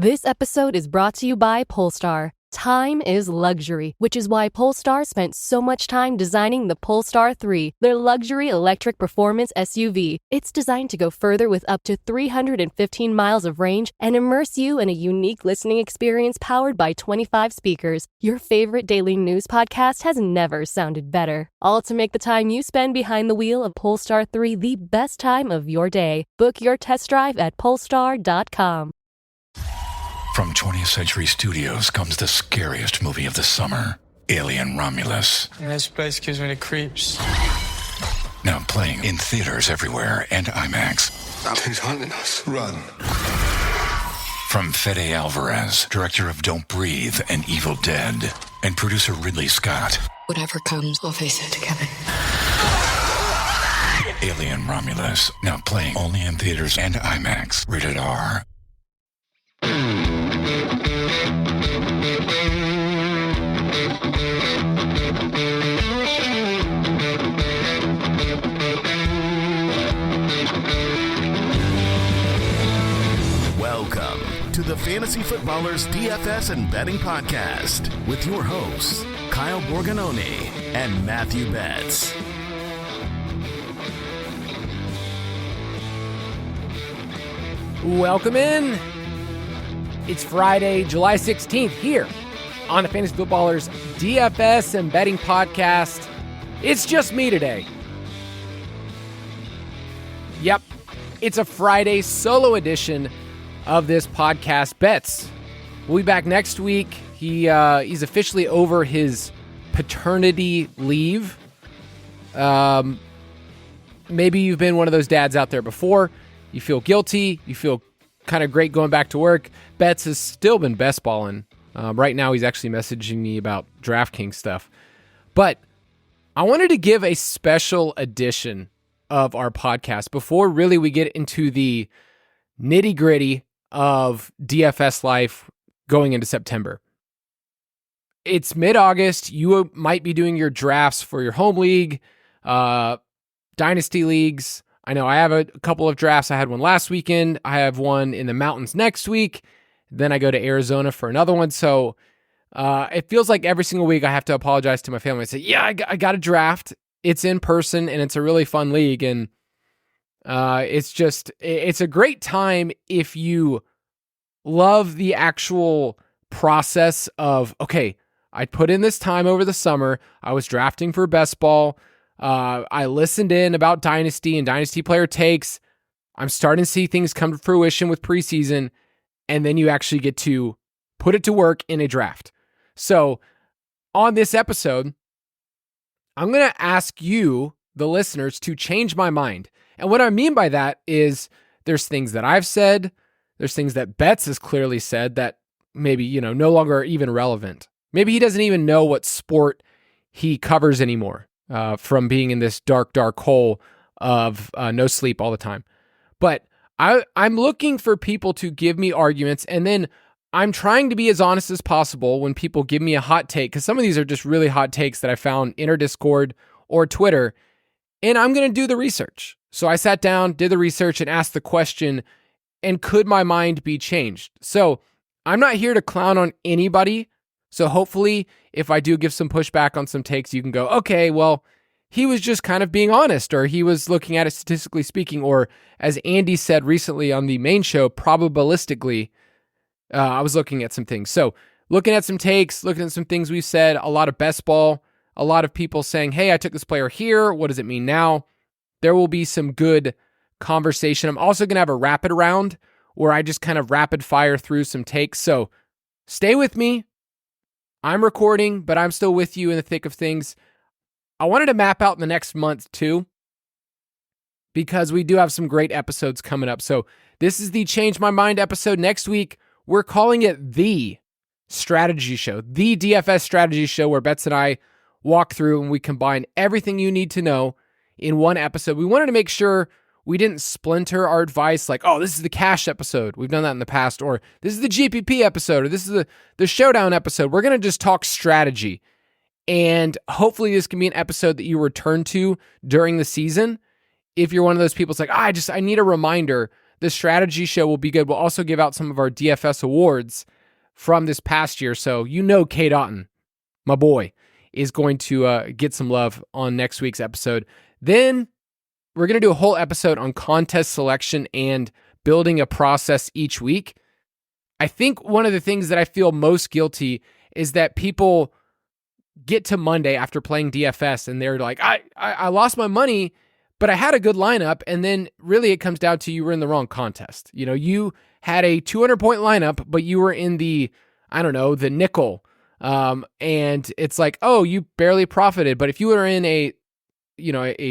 This episode is brought to you by Polestar. Time is luxury, which is why Polestar spent so much time designing the Polestar 3, their luxury electric performance SUV. It's designed to go further with up to 315 miles of range and immerse you in a unique listening experience powered by 25 speakers. Your favorite daily news podcast has never sounded better. All to make the time you spend behind the wheel of Polestar 3 the best time of your day. Book your test drive at Polestar.com. From 20th Century Studios comes the scariest movie of the summer, Alien Romulus. This place gives me the creeps. Now playing in theaters everywhere and IMAX. Something's haunting us. Run. From Fede Alvarez, director of Don't Breathe and Evil Dead, and producer Ridley Scott. Whatever comes, we'll face it together. Alien Romulus, now playing only in theaters and IMAX. Rated R. Welcome to the Fantasy Footballers DFS and Betting Podcast with your hosts, Kyle Borganoni and Matthew Betts. Welcome in. It's Friday, July 16th here on the Fantasy Footballers DFS and Betting Podcast. It's just me today. Yep, it's a Friday solo edition of this podcast. Betts will be back next week. He's officially over his paternity leave. Maybe you've been one of those dads out there before. You feel guilty. You feel kind of great going back to work. Betts has still been best balling. Right now, he's actually messaging me about DraftKings stuff. But I wanted to give a special edition of our podcast before really we get into the nitty-gritty of DFS life going into September. It's mid-August. You might be doing your drafts for your home league, dynasty leagues. I know I have a couple of drafts. I had one last weekend. I have one in the mountains next week. Then I go to Arizona for another one. So it feels like every single week I have to apologize to my family and say, yeah, I got a draft. It's in person and it's a really fun league. And it's a great time if you love the actual process of, okay, I put in this time over the summer. I was drafting for best ball. I listened in about Dynasty and Dynasty player takes. I'm starting to see things come to fruition with preseason, and then you actually get to put it to work in a draft. So on this episode, I'm going to ask you, the listeners, to change my mind. And what I mean by that is there's things that I've said, there's things that Betts has clearly said that maybe, no longer are even relevant. Maybe he doesn't even know what sport he covers anymore. From being in this dark hole of no sleep all the time. But I'm looking for people to give me arguments, and then I'm trying to be as honest as possible when people give me a hot take, because some of these are just really hot takes that I found in our Discord or Twitter, and I'm going to do the research. So I sat down, did the research, and asked the question, and could my mind be changed? So I'm not here to clown on anybody. So hopefully, if I do give some pushback on some takes, you can go, okay, well, he was just kind of being honest, or he was looking at it statistically speaking, or as Andy said recently on the main show, probabilistically, I was looking at some things. So looking at some takes, looking at some things we've said, a lot of best ball, a lot of people saying, hey, I took this player here. What does it mean now? There will be some good conversation. I'm also going to have a rapid round where I just kind of rapid fire through some takes. So stay with me. I'm recording, but I'm still with you in the thick of things. I wanted to map out the next month too, because we do have some great episodes coming up. So this is the Change My Mind episode. Next week, we're calling it the strategy show, the DFS strategy show, where Betts and I walk through and we combine everything you need to know in one episode. We wanted to make sure we didn't splinter our advice like, oh, this is the cash episode. We've done that in the past. Or this is the GPP episode. Or this is the showdown episode. We're going to just talk strategy. And hopefully this can be an episode that you return to during the season. If you're one of those people, it's like, I need a reminder the strategy show will be good. We'll also give out some of our DFS awards from this past year. So K. Dotton, my boy, is going to get some love on next week's episode. Then we're going to do a whole episode on contest selection and building a process each week. I think one of the things that I feel most guilty is that people get to Monday after playing DFS and they're like, I lost my money, but I had a good lineup. And then really it comes down to you were in the wrong contest. You had a 200-point lineup, but you were in the nickel. And it's like, oh, you barely profited. But if you were in a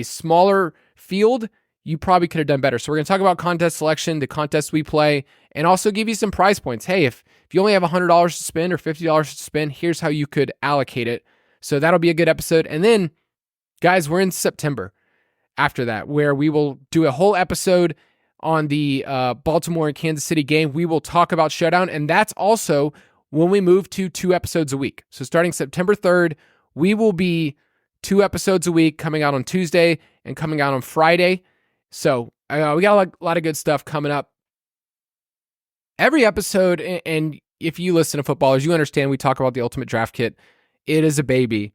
smaller field, you probably could have done better. So we're going to talk about contest selection, the contests we play, and also give you some price points. Hey, if you only have $100 to spend or $50 to spend, here's how you could allocate it. So that'll be a good episode. And then, guys, we're in September after that, where we will do a whole episode on the Baltimore and Kansas City game. We will talk about Showdown, and that's also when we move to 2 episodes a week. So starting September 3rd, we will be 2 episodes a week, coming out on Tuesday and coming out on Friday. So we got a lot of good stuff coming up. Every episode, and if you listen to footballers, you understand we talk about the Ultimate Draft Kit. It is a baby.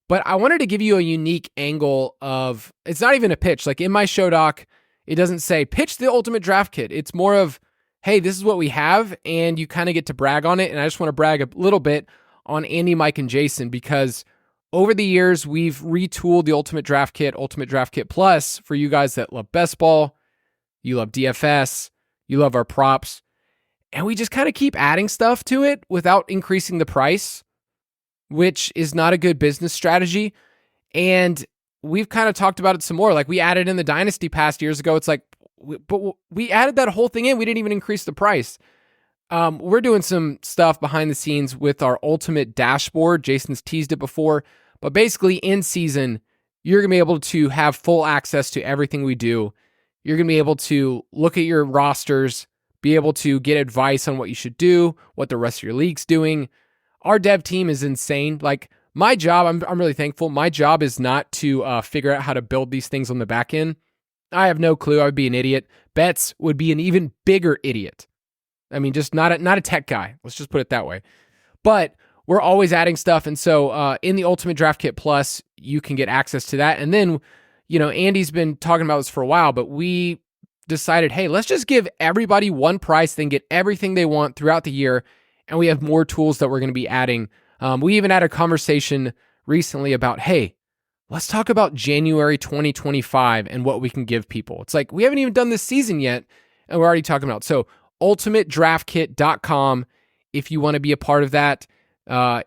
But I wanted to give you a unique angle of, it's not even a pitch. Like in my show doc, it doesn't say pitch the Ultimate Draft Kit. It's more of, hey, this is what we have, and you kind of get to brag on it. And I just want to brag a little bit on Andy, Mike, and Jason, because over the years, we've retooled the Ultimate Draft Kit Plus for you guys that love best ball, you love DFS, you love our props, and we just kind of keep adding stuff to it without increasing the price, which is not a good business strategy. And we've kind of talked about it some more. Like we added in the Dynasty Pass years ago. It's like, but we added that whole thing in. We didn't even increase the price. We're doing some stuff behind the scenes with our Ultimate Dashboard. Jason's teased it before. But basically, in season, you're going to be able to have full access to everything we do. You're going to be able to look at your rosters, be able to get advice on what you should do, what the rest of your league's doing. Our dev team is insane. Like my job, I'm really thankful. My job is not to figure out how to build these things on the back end. I have no clue. I would be an idiot. Betts would be an even bigger idiot. I mean, just not a tech guy. Let's just put it that way. But we're always adding stuff. And so in the Ultimate Draft Kit Plus, you can get access to that. And then, Andy's been talking about this for a while, but we decided, hey, let's just give everybody one price, then get everything they want throughout the year. And we have more tools that we're going to be adding. We even had a conversation recently about, hey, let's talk about January 2025 and what we can give people. It's like, we haven't even done this season yet, and we're already talking about it. So ultimatedraftkit.com if you want to be a part of that.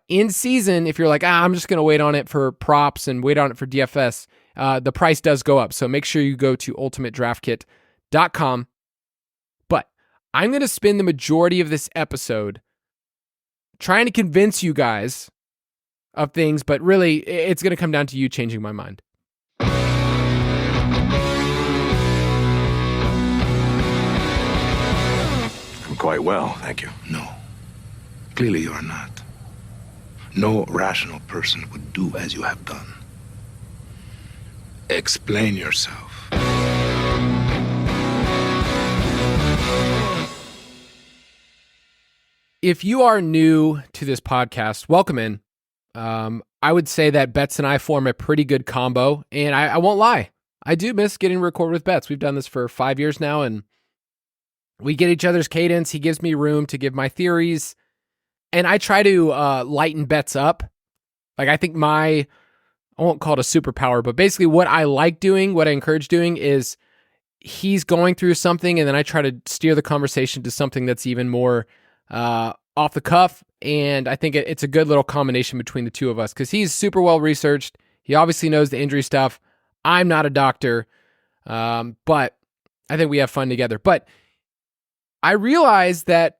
In season, if you're like, I'm just going to wait on it for props and wait on it for DFS, the price does go up. So make sure you go to ultimatedraftkit.com. But I'm going to spend the majority of this episode trying to convince you guys of things, but really it's going to come down to you changing my mind. I'm quite well, thank you. No. Clearly you are not. No rational person would do as you have done. Explain yourself. If you are new to this podcast, welcome in. I would say that Betts and I form a pretty good combo, and I won't lie. I do miss getting recorded with Betts. We've done this for 5 years now, and we get each other's cadence. He gives me room to give my theories, and I try to lighten Betts up. Like, I think I won't call it a superpower, but basically what I like doing, what I encourage doing is he's going through something, and then I try to steer the conversation to something that's even more off the cuff. And I think it's a good little combination between the two of us because he's super well researched. He obviously knows the injury stuff. I'm not a doctor, but I think we have fun together. But I realized that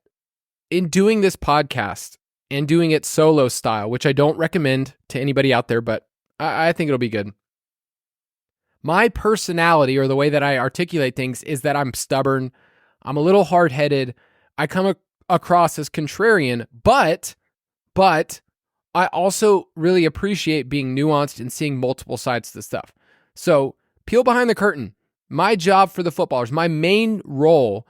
in doing this podcast and doing it solo style, which I don't recommend to anybody out there, but I think it'll be good. My personality, or the way that I articulate things, is that I'm stubborn. I'm a little hard-headed. I come across as contrarian, but I also really appreciate being nuanced and seeing multiple sides to the stuff. So peel behind the curtain. my job for the footballers, my main role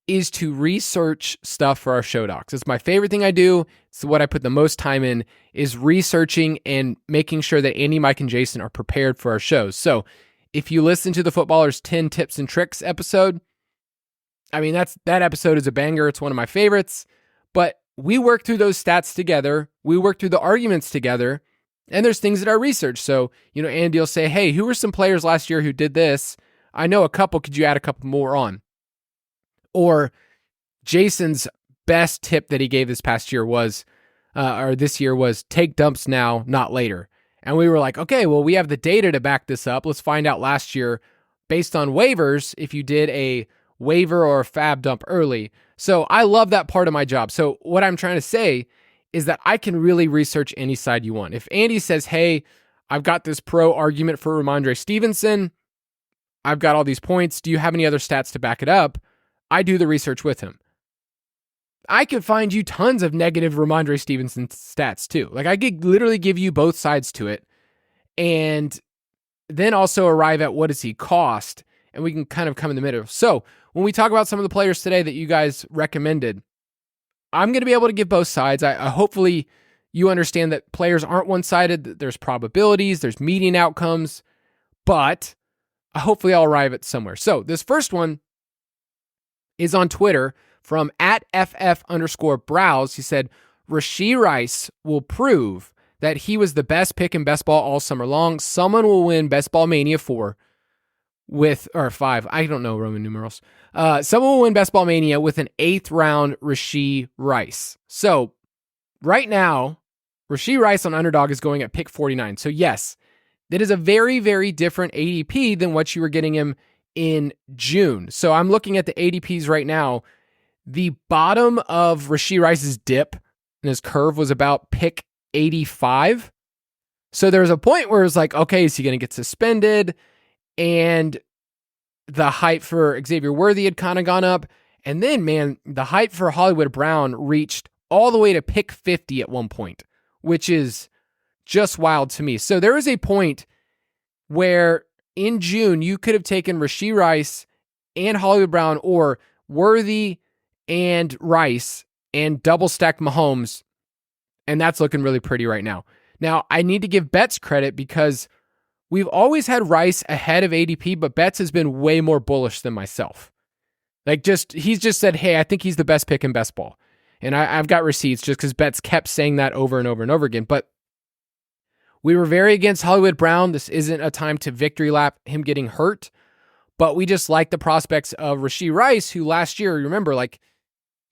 is to research stuff for our show docs. It's my favorite thing I do. It's what I put the most time in, is researching and making sure that Andy, Mike, and Jason are prepared for our shows. So if you listen to the Footballers 10 Tips and Tricks episode, I mean, that episode is a banger. It's one of my favorites. But we work through those stats together. We work through the arguments together. And there's things that I research. So, Andy will say, hey, who were some players last year who did this? I know a couple. Could you add a couple more on? Or Jason's best tip that he gave this past year was, or this year was, take dumps now, not later. And we were like, okay, well, we have the data to back this up. Let's find out last year, based on waivers, if you did a waiver or a fab dump early. So I love that part of my job. So what I'm trying to say is that I can really research any side you want. If Andy says, hey, I've got this pro argument for Ramondre Stevenson, I've got all these points, do you have any other stats to back it up? I do the research with him. I could find you tons of negative Ramondre Stevenson stats too. Like, I could literally give you both sides to it and then also arrive at what does he cost, and we can kind of come in the middle. So when we talk about some of the players today that you guys recommended, I'm going to be able to give both sides. I hopefully you understand that players aren't one-sided, that there's probabilities, there's median outcomes, but hopefully I'll arrive at somewhere. So this first one is on Twitter from @FF_browse. He said, Rashee Rice will prove that he was the best pick in best ball all summer long. Someone will win Best Ball Mania 4 or 5. I don't know Roman numerals. Someone will win Best Ball Mania with an 8th round Rashee Rice. So right now, Rashee Rice on Underdog is going at pick 49. So yes, that is a very, very different ADP than what you were getting him in June. So I'm looking at the ADPs right now. The bottom of Rashee Rice's dip and his curve was about pick 85. So there was a point where it was like, okay, is he going to get suspended? And the hype for Xavier Worthy had kind of gone up. And then, man, the hype for Hollywood Brown reached all the way to pick 50 at one point, which is just wild to me. So there was a point where in June, you could have taken Rashee Rice and Hollywood Brown, or Worthy and Rice, and double stack Mahomes. And that's looking really pretty right now. Now, I need to give Betts credit because we've always had Rice ahead of ADP, but Betts has been way more bullish than myself. He's just said, hey, I think he's the best pick in best ball. And I've got receipts just because Betts kept saying that over and over and over again. But we were very against Hollywood Brown. This isn't a time to victory lap him getting hurt, but we just like the prospects of Rashee Rice, who last year, remember, like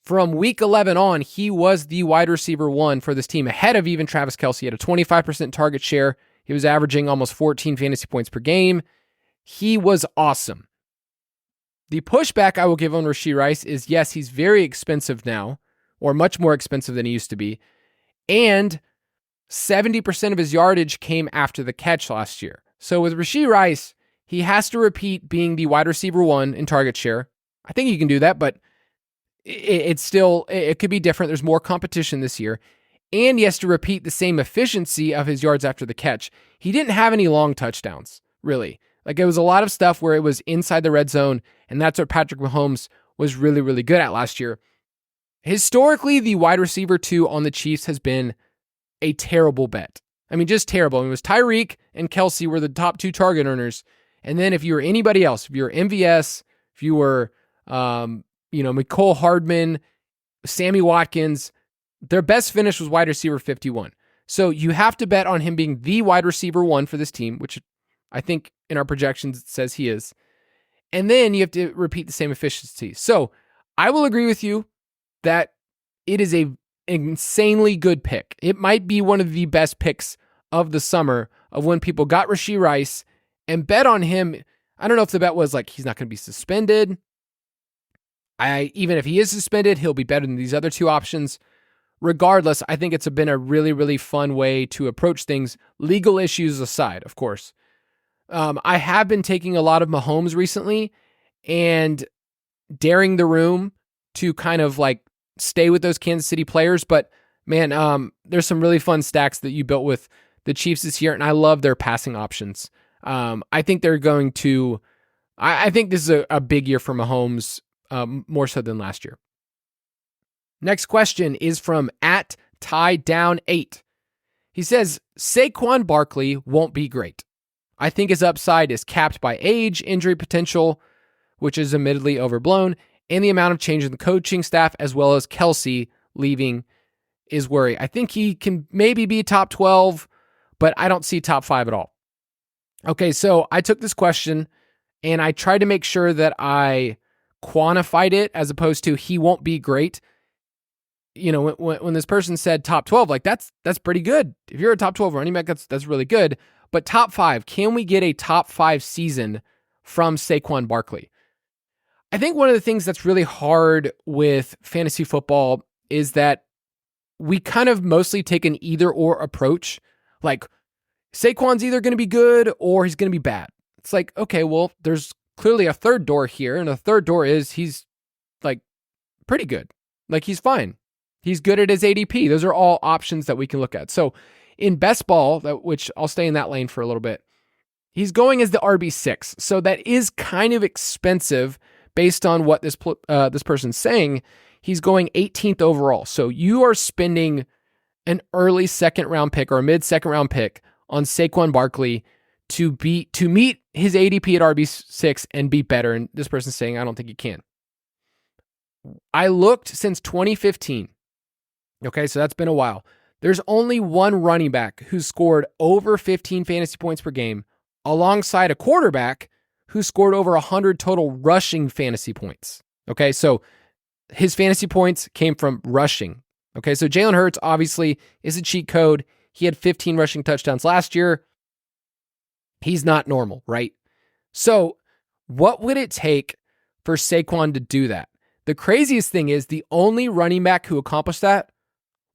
from week 11 on, he was the wide receiver 1 for this team, ahead of even Travis Kelce. He had a 25% target share. He was averaging almost 14 fantasy points per game. He was awesome. The pushback I will give on Rashee Rice is, yes, he's very expensive now, or much more expensive than he used to be. And 70% of his yardage came after the catch last year. So with Rashee Rice, he has to repeat being the wide receiver 1 in target share. I think he can do that, but it could be different. There's more competition this year. And he has to repeat the same efficiency of his yards after the catch. He didn't have any long touchdowns, really. Like, it was a lot of stuff where it was inside the red zone, and that's what Patrick Mahomes was really, really good at last year. Historically, the wide receiver 2 on the Chiefs has been a terrible bet. I mean, just terrible. It was Tyreek and Kelce were the top 2 target earners. And then if you were anybody else, if you were MVS, if you were, Mecole Hardman, Sammy Watkins, their best finish was wide receiver 51. So you have to bet on him being the wide receiver 1 for this team, which I think in our projections it says he is. And then you have to repeat the same efficiency. So I will agree with you that it is a insanely good pick. It might be one of the best picks of the summer of when people got Rashee Rice and bet on him. I don't know if the bet was like, he's not going to be suspended. Even if he is suspended, he'll be better than these other 2 options. Regardless, I think it's been a really, really fun way to approach things, legal issues aside, of course. I have been taking a lot of Mahomes recently and daring the room to kind of like stay with those Kansas City players. But man, there's some really fun stacks that you built with the Chiefs this year, and I love their passing options. I think they're going to I think this is a big year for Mahomes, more so than last year. Next question is from @TieDown8. He says, Saquon Barkley won't be great. I think his upside is capped by age, injury potential, which is admittedly overblown, and the amount of change in the coaching staff, as well as Kelsey leaving, is worry. I think he can maybe be top 12, but I don't see top 5 at all. Okay, so I took this question and I tried to make sure that I quantified it as opposed to he won't be great. You know, when this person said top 12, like that's pretty good. If you're a top 12 running back, that's really good. But top 5, can we get a top 5 season from Saquon Barkley? I think one of the things that's really hard with fantasy football is that we kind of mostly take an either or approach. Like Saquon's either going to be good or he's going to be bad. It's like, okay, well, there's clearly a third door here. And the third door is he's like pretty good. Like he's fine. He's good at his ADP. Those are all options that we can look at. So in best ball, which I'll stay in that lane for a little bit, he's going as the RB6. So that is kind of expensive based on what this person's saying. He's going 18th overall. So you are spending an early second round pick or a mid second round pick on Saquon Barkley to meet his ADP at RB6 and be better. And this person's saying, I don't think he can. I looked since 2015. Okay, so that's been a while. There's only one running back who scored over 15 fantasy points per game alongside a quarterback who scored over 100 total rushing fantasy points. Okay, so his fantasy points came from rushing. Okay, so Jalen Hurts obviously is a cheat code. He had 15 rushing touchdowns last year. He's not normal, right? So what would it take for Saquon to do that? The craziest thing is the only running back who accomplished that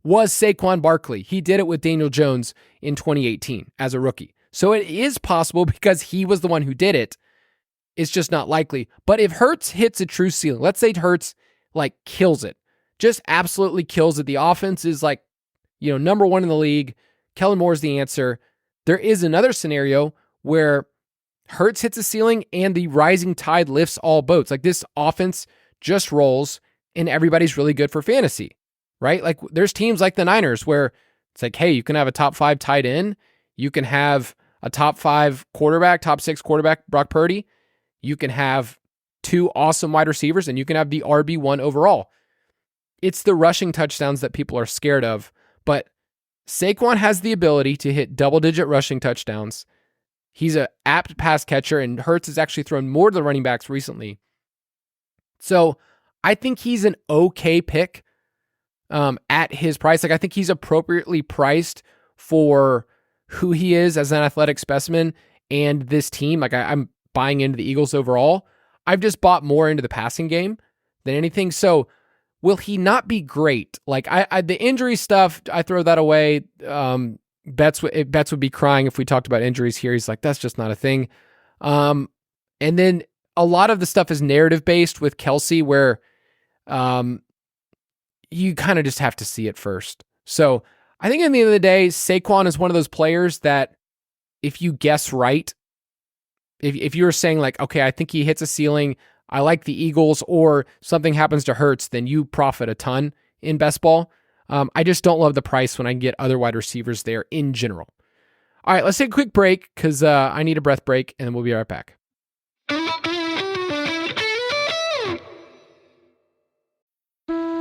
was Saquon Barkley. He did it with Daniel Jones in 2018 as a rookie. So it is possible because he was the one who did it. It's just not likely. But if Hurts hits a true ceiling, let's say Hurts like kills it, just absolutely kills it. The offense is like, number one in the league. Kellen Moore's the answer. There is another scenario where Hurts hits a ceiling and the rising tide lifts all boats. Like this offense just rolls and everybody's really good for fantasy, right? Like there's teams like the Niners where it's like, hey, you can have a top 5 tight end. You can have a top 5 quarterback, top 6 quarterback, Brock Purdy. You can have 2 awesome wide receivers and you can have the RB1 overall. It's the rushing touchdowns that people are scared of, but Saquon has the ability to hit double-digit rushing touchdowns. He's an apt pass catcher, and Hurts has actually thrown more to the running backs recently. So I think he's an okay pick at his price. Like I think he's appropriately priced for who he is as an athletic specimen and this team. Like I'm buying into the Eagles overall. I've just bought more into the passing game than anything. So will he not be great? Like I the injury stuff, I throw that away. Betts would be crying if we talked about injuries here. He's like, that's just not a thing. And then a lot of the stuff is narrative based with Kelsey where you kind of just have to see it first. So I think at the end of the day, Saquon is one of those players that if you guess right, if you were saying like, okay, I think he hits a ceiling, I like the Eagles, or something happens to Hurts, then you profit a ton in best ball. I just don't love the price when I can get other wide receivers there in general. All right, let's take a quick break because I need a breath break, and we'll be right back.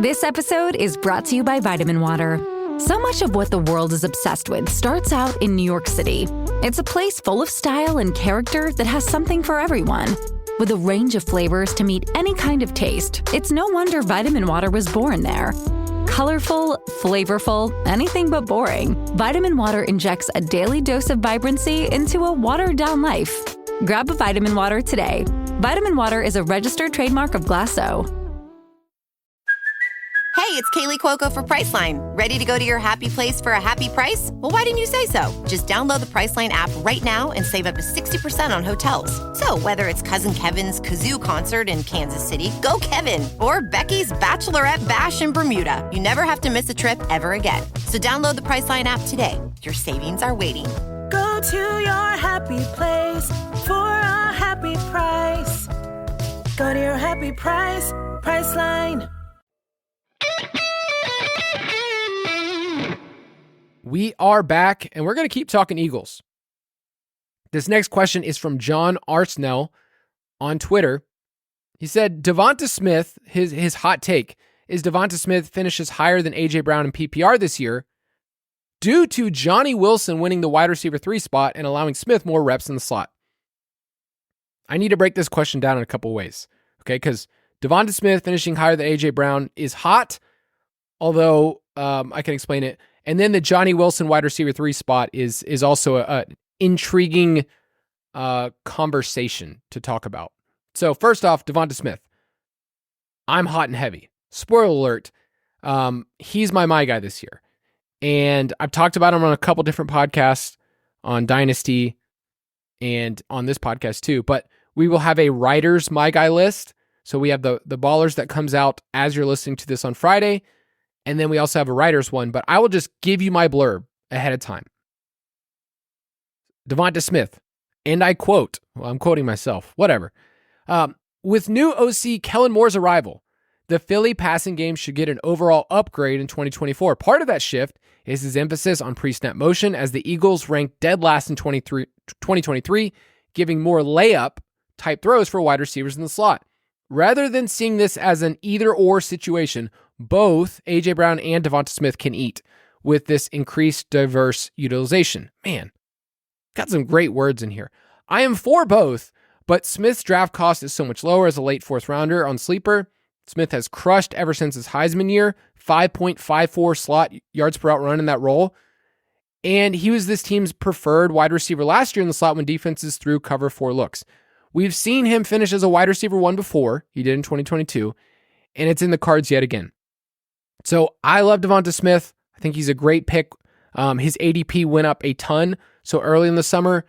This episode is brought to you by Vitamin Water. So much of what the world is obsessed with starts out in New York City. It's a place full of style and character that has something for everyone. With a range of flavors to meet any kind of taste, it's no wonder Vitamin Water was born there. Colorful, flavorful, anything but boring, Vitamin Water injects a daily dose of vibrancy into a watered-down life. Grab a Vitamin Water today. Vitamin Water is a registered trademark of Glasso. Hey, it's Kaylee Cuoco for Priceline. Ready to go to your happy place for a happy price? Well, why didn't you say so? Just download the Priceline app right now and save up to 60% on hotels. So whether it's Cousin Kevin's Kazoo Concert in Kansas City, go Kevin, or Becky's Bachelorette Bash in Bermuda, you never have to miss a trip ever again. So download the Priceline app today. Your savings are waiting. Go Go to your happy place for a happy price. Go to your happy price, Priceline. We are back, and we're going to keep talking Eagles. This next question is from John Arsenal on Twitter. He said, Devonta Smith, his hot take, is Devonta Smith finishes higher than A.J. Brown in PPR this year due to Johnny Wilson winning the wide receiver 3 spot and allowing Smith more reps in the slot. I need to break this question down in a couple ways, okay? Because Devonta Smith finishing higher than A.J. Brown is hot, although I can explain it. And then the Johnny Wilson wide receiver 3 spot is also an intriguing conversation to talk about. So first off, Devonta Smith. I'm hot and heavy. Spoiler alert, he's my guy this year. And I've talked about him on a couple different podcasts on Dynasty and on this podcast too. But we will have a writer's my guy list. So we have the ballers that comes out as you're listening to this on Friday. And then we also have a writer's one, but I will just give you my blurb ahead of time. Devonta Smith, and I quote, well, I'm quoting myself, whatever. With new OC Kellen Moore's arrival, the Philly passing game should get an overall upgrade in 2024. Part of that shift is his emphasis on pre-snap motion, as the Eagles ranked dead last in 2023, giving more layup-type throws for wide receivers in the slot. Rather than seeing this as an either-or situation, both A.J. Brown and Devonta Smith can eat with this increased diverse utilization. Man, got some great words in here. I am for both, but Smith's draft cost is so much lower as a late 4th rounder on Sleeper. Smith has crushed ever since his Heisman year, 5.54 slot yards per route run in that role. And he was this team's preferred wide receiver last year in the slot when defenses threw cover 4 looks. We've seen him finish as a wide receiver 1 before. He did in 2022, and it's in the cards yet again. So I love Devonta Smith. I think he's a great pick. His ADP went up a ton. So early in the summer,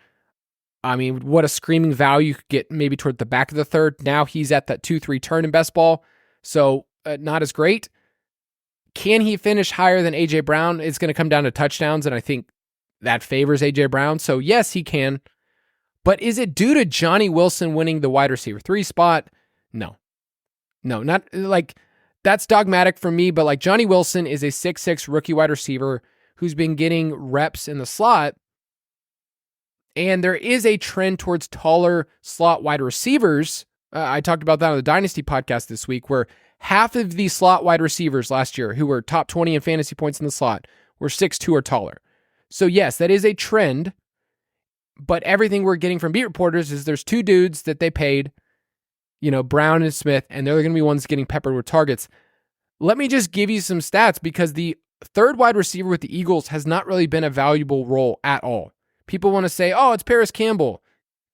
I mean, what a screaming value you could get maybe toward the back of the third. Now he's at that 2-3 turn in best ball. So not as great. Can he finish higher than A.J. Brown? It's going to come down to touchdowns, and I think that favors A.J. Brown. So yes, he can. But is it due to Johnny Wilson winning the wide receiver 3 spot? No, not like that's dogmatic for me, but like Johnny Wilson is a 6'6" rookie wide receiver who's been getting reps in the slot. And there is a trend towards taller slot wide receivers. I talked about that on the Dynasty podcast this week, where half of the slot wide receivers last year who were top 20 in fantasy points in the slot were 6'2" or taller. So yes, that is a trend. But everything we're getting from beat reporters is there's 2 dudes that they paid, Brown and Smith, and they're going to be ones getting peppered with targets. Let me just give you some stats, because the third wide receiver with the Eagles has not really been a valuable role at all. People want to say, oh, it's Paris Campbell.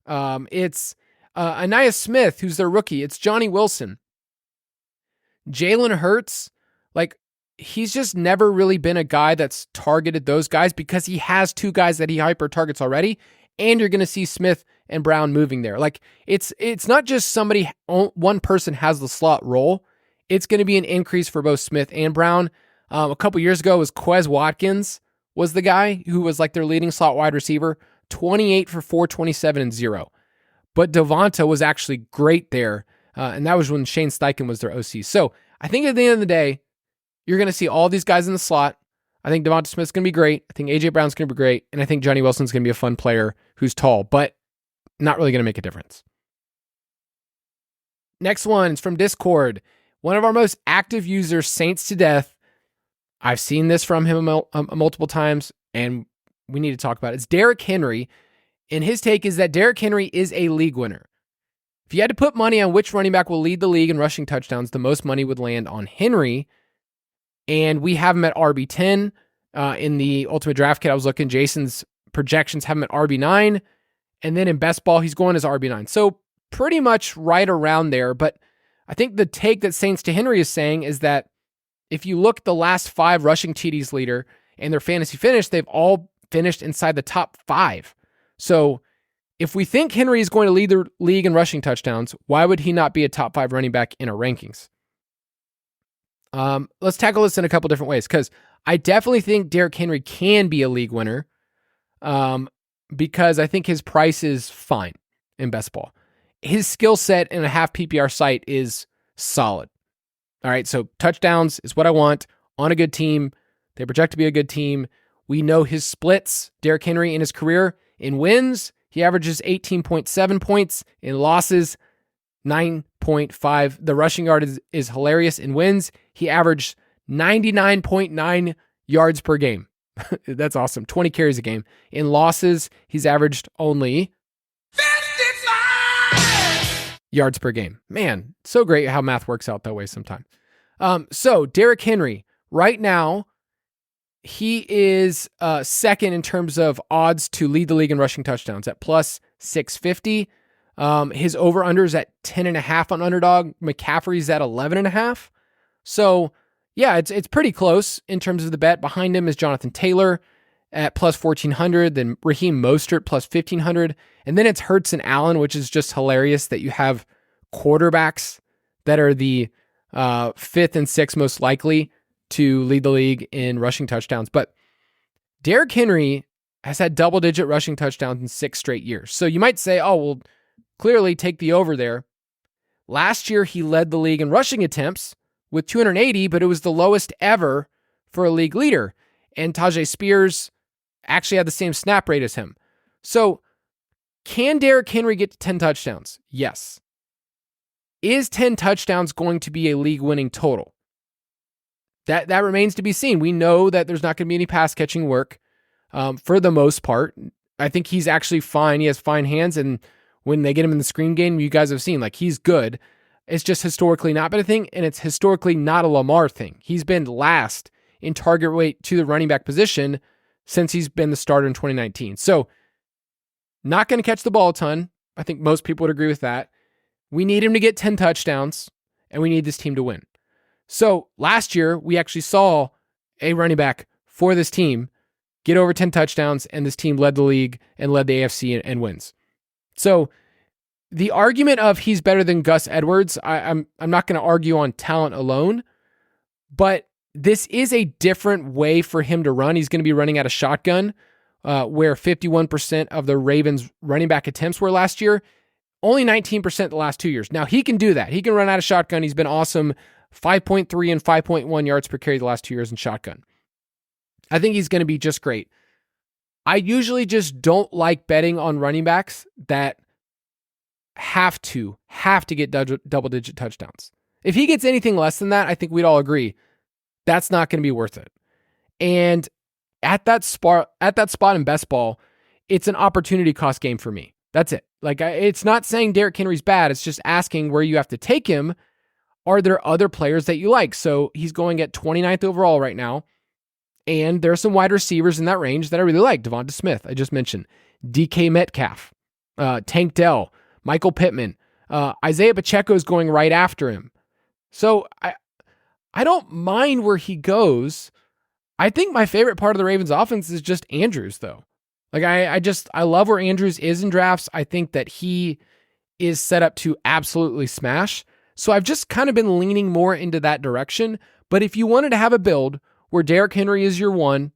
It's Anaya Smith, who's their rookie. It's Johnny Wilson. Jalen Hurts, he's just never really been a guy that's targeted those guys because he has 2 guys that he hyper targets already. And you're going to see Smith and Brown moving there. It's not just one person has the slot role. It's going to be an increase for both Smith and Brown. A couple years ago, it was Quez Watkins was the guy who was their leading slot wide receiver, 28 for 427 and 0. But Devonta was actually great there. And that was when Shane Steichen was their OC. So I think at the end of the day, you're going to see all these guys in the slot. I think Devonta Smith's going to be great. I think A.J. Brown's going to be great. And I think Johnny Wilson's going to be a fun player who's tall, but not really going to make a difference. Next one is from Discord. One of our most active users, Saints to Death. I've seen this from him multiple times, and we need to talk about it. It's Derrick Henry, and his take is that Derrick Henry is a league winner. If you had to put money on which running back will lead the league in rushing touchdowns, the most money would land on Henry. And we have him at RB10 in the Ultimate Draft Kit. I was looking, Jason's projections have him at RB9. And then in Best Ball, he's going as RB9. So pretty much right around there. But I think the take that Saints to Henry is saying is that if you look at the last 5 rushing TDs leader and their fantasy finish, they've all finished inside the top 5. So if we think Henry is going to lead the league in rushing touchdowns, why would he not be a top 5 running back in our rankings? Let's tackle this in a couple different ways, because I definitely think Derrick Henry can be a league winner. because I think his price is fine in best ball. His skill set in a half PPR site is solid. All right, so touchdowns is what I want on a good team. They project to be a good team. We know his splits. Derrick Henry in his career, in wins, he averages 18.7 points. In losses, 9.5. The rushing yard is hilarious. In wins, he averaged 99.9 yards per game. That's awesome. 20 carries a game. In losses, he's averaged only 55 yards per game. Man, so great how math works out that way sometimes. So Derrick Henry, right now, he is second in terms of odds to lead the league in rushing touchdowns at plus 650. His over-under is at 10.5 on Underdog. McCaffrey's at 11.5. So, yeah, it's pretty close in terms of the bet. Behind him is Jonathan Taylor at plus 1,400, then Raheem Mostert plus 1,500, and then it's Hurts and Allen, which is just hilarious that you have quarterbacks that are the fifth and sixth most likely to lead the league in rushing touchdowns. But Derrick Henry has had double-digit rushing touchdowns in 6 straight years. So you might say, oh, well, clearly take the over there. Last year, he led the league in rushing attempts with 280, but it was the lowest ever for a league leader. And Tajay Spears actually had the same snap rate as him. So can Derrick Henry get to 10 touchdowns? Yes. Is 10 touchdowns going to be a league-winning total? That remains to be seen. We know that there's not going to be any pass-catching work for the most part. I think he's actually fine. He has fine hands, and when they get him in the screen game, you guys have seen, like, he's good. It's just historically not been a thing, and it's historically not a Lamar thing. He's been last in target rate to the running back position since he's been the starter in 2019. So, not going to catch the ball a ton. I think most people would agree with that. We need him to get 10 touchdowns, and we need this team to win. So, last year, we actually saw a running back for this team get over 10 touchdowns, and this team led the league and led the AFC and wins. So, the argument of he's better than Gus Edwards, I'm not going to argue on talent alone, but this is a different way for him to run. He's going to be running out of shotgun, where 51% of the Ravens running back attempts were last year, only 19% the last 2 years. Now, he can do that. He can run out of shotgun. He's been awesome, 5.3 and 5.1 yards per carry the last 2 years in shotgun. I think he's going to be just great. I usually just don't like betting on running backs that have to get double-digit touchdowns. If he gets anything less than that, I think we'd all agree that's not going to be worth it. And at that spot in best ball, it's an opportunity cost game for me. That's it. Like, it's not saying Derrick Henry's bad. It's just asking where you have to take him. Are there other players that you like? So he's going at 29th overall right now. And there are some wide receivers in that range that I really like. Devonta Smith, I just mentioned. DK Metcalf, Tank Dell, Michael Pittman. Isaiah Pacheco is going right after him. So I don't mind where he goes. I think my favorite part of the Ravens offense is just Andrews, though. Like, I love where Andrews is in drafts. I think that he is set up to absolutely smash. So I've just kind of been leaning more into that direction. But if you wanted to have a build where Derrick Henry is your one,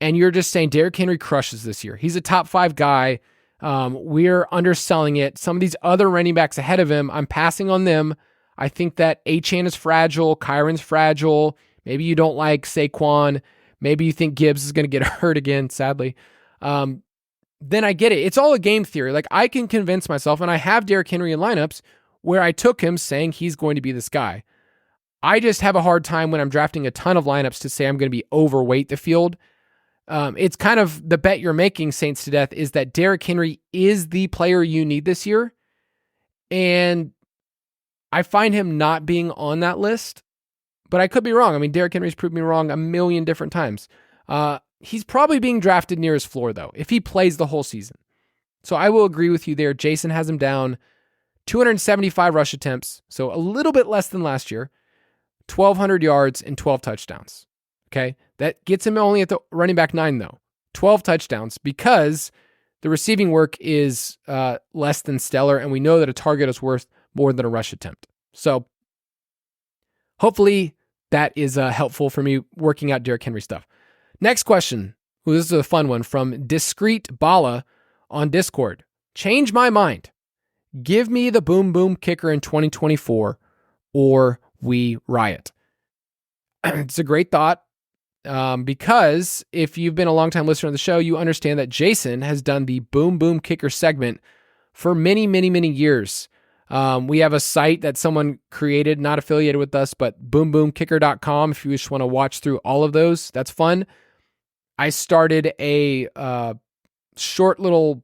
and you're just saying Derrick Henry crushes this year, he's a top 5 guy, we're underselling it. Some of these other running backs ahead of him, I'm passing on them. I think that Achane is fragile, Kyron's fragile. Maybe you don't like Saquon. Maybe you think Gibbs is going to get hurt again, sadly. Then I get it. It's all a game theory. Like, I can convince myself, and I have Derrick Henry in lineups where I took him saying he's going to be this guy. I just have a hard time when I'm drafting a ton of lineups to say I'm going to be overweight the field. It's kind of the bet you're making, Saints to death, is that Derrick Henry is the player you need this year. And I find him not being on that list, but I could be wrong. I mean, Derrick Henry's proved me wrong a million different times. He's probably being drafted near his floor, though, if he plays the whole season. So I will agree with you there. Jason has him down 275 rush attempts, so a little bit less than last year, 1,200 yards and 12 touchdowns. Okay, that gets him only at the running back 9, though. 12 touchdowns because the receiving work is less than stellar, and we know that a target is worth more than a rush attempt. So hopefully that is helpful for me working out Derrick Henry stuff. Next question. Well, this is a fun one from Discreet Bala. on Discord. Change my mind. Give me the boom boom kicker in 2024 or we riot. It's a great thought because if you've been a longtime listener of the show, you understand that Jason has done the boom boom kicker segment for many, many, many years. We have a site that someone created, not affiliated with us, but boomboomkicker.com. If you just want to watch through all of those, that's fun. I started a short little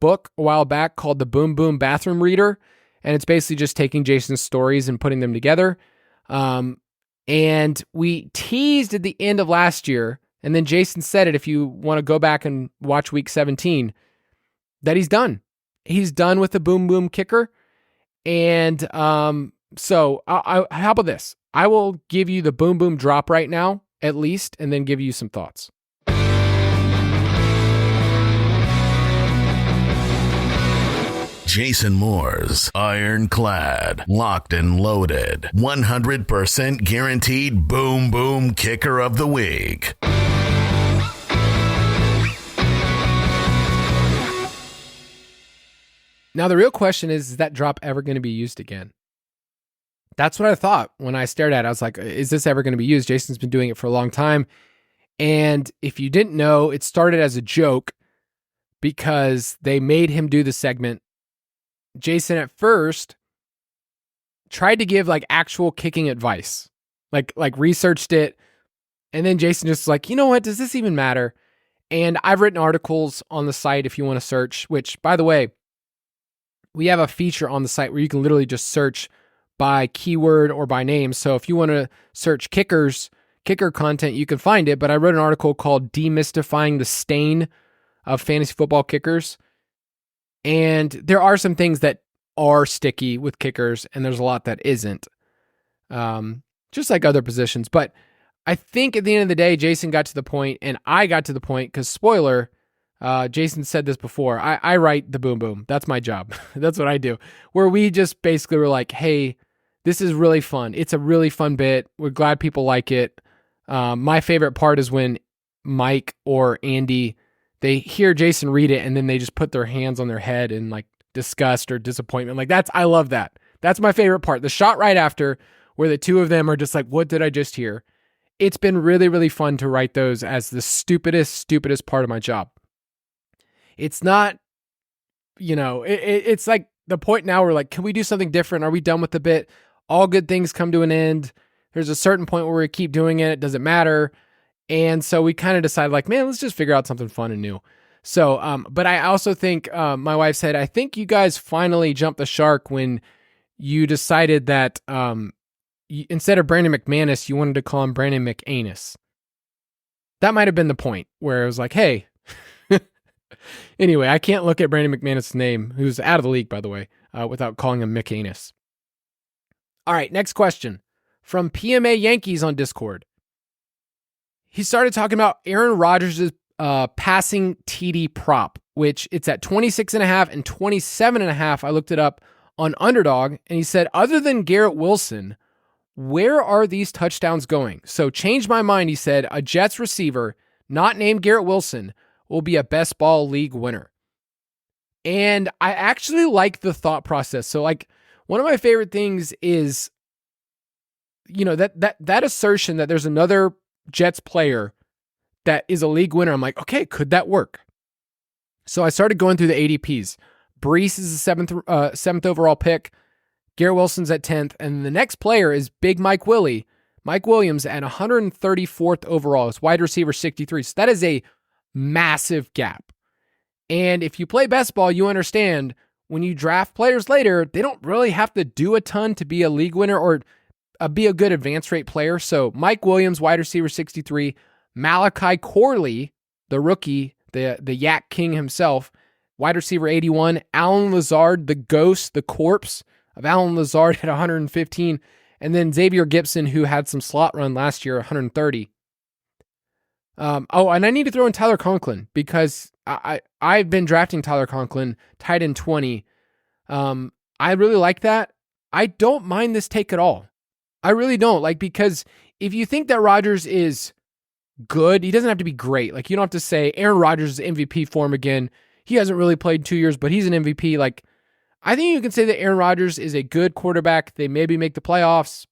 book a while back called the Boom Boom Bathroom Reader, and it's basically just taking Jason's stories and putting them together. And we teased at the end of last year, and then Jason said it, if you want to go back and watch week 17, that he's done. He's done with the Boom Boom Kicker. And so how about this? I will give you the Boom Boom drop right now, at least, and then give you some thoughts. Jason Moore's ironclad, locked and loaded, 100% guaranteed boom boom kicker of the week. Now, the real question is that drop ever going to be used again? That's what I thought when I stared at it. I was like, is this ever going to be used? Jason's been doing it for a long time. And if you didn't know, it started as a joke because they made him do the segment. Jason at first tried to give like actual kicking advice, like researched it. And then Jason just like, you know what, does this even matter? And I've written articles on the site if you want to search, which by the way, we have a feature on the site where you can literally just search by keyword or by name. So if you want to search kicker content, you can find it. But I wrote an article called Demystifying the Stain of Fantasy Football Kickers. And there are some things that are sticky with kickers, and there's a lot that isn't, just like other positions. But I think at the end of the day, Jason got to the point, and I got to the point, because spoiler, Jason said this before, I write the boom boom. That's my job. That's what I do. Where we just basically were like, hey, this is really fun. It's a really fun bit. We're glad people like it. My favorite part is when Mike or Andy, they hear Jason read it and then they just put their hands on their head in like disgust or disappointment. Like I love that. That's my favorite part. The shot right after where the two of them are just like, what did I just hear? It's been really, really fun to write those as the stupidest part of my job. It's not, it's like the point now where like, can we do something different? Are we done with the bit? All good things come to an end. There's a certain point where we keep doing it. It doesn't matter. And so we kind of decided like, man, let's just figure out something fun and new. So, but I also think my wife said, I think you guys finally jumped the shark when you decided that instead of Brandon McManus, you wanted to call him Brandon McAnus. That might have been the point where it was like, hey, anyway, I can't look at Brandon McManus' name, who's out of the league, by the way, without calling him McAnus. All right, next question from PMA Yankees on Discord. He started talking about Aaron Rodgers' passing TD prop, which it's at 26.5 and 27.5. I looked it up on Underdog, and he said, other than Garrett Wilson, where are these touchdowns going? So change my mind, he said, a Jets receiver, not named Garrett Wilson, will be a best ball league winner. And I actually like the thought process. So like one of my favorite things is, that assertion that there's another Jets player that is a league winner. I'm like, okay, could that work? So I started going through the ADPs. Brees is the seventh overall pick. Garrett Wilson's at 10th. And the next player is Big Mike Williams at 134th overall. It's wide receiver 63. So that is a massive gap. And if you play best ball, you understand when you draft players later, they don't really have to do a ton to be a league winner or be a good advance rate player. So Mike Williams, wide receiver 63, Malachi Corley, the rookie, the Yak King himself, wide receiver 81, Alan Lazard, the ghost, the corpse of Alan Lazard at 115, and then Xavier Gipson, who had some slot run last year, 130. And I need to throw in Tyler Conklin because I've been drafting Tyler Conklin tight end 20. I really like that. I don't mind this take at all. I really don't, because if you think that Rodgers is good, he doesn't have to be great. Like, you don't have to say Aaron Rodgers is MVP form again. he hasn't really played 2 years, but he's an MVP. Like, I think you can say that Aaron Rodgers is a good quarterback. They maybe make the playoffs,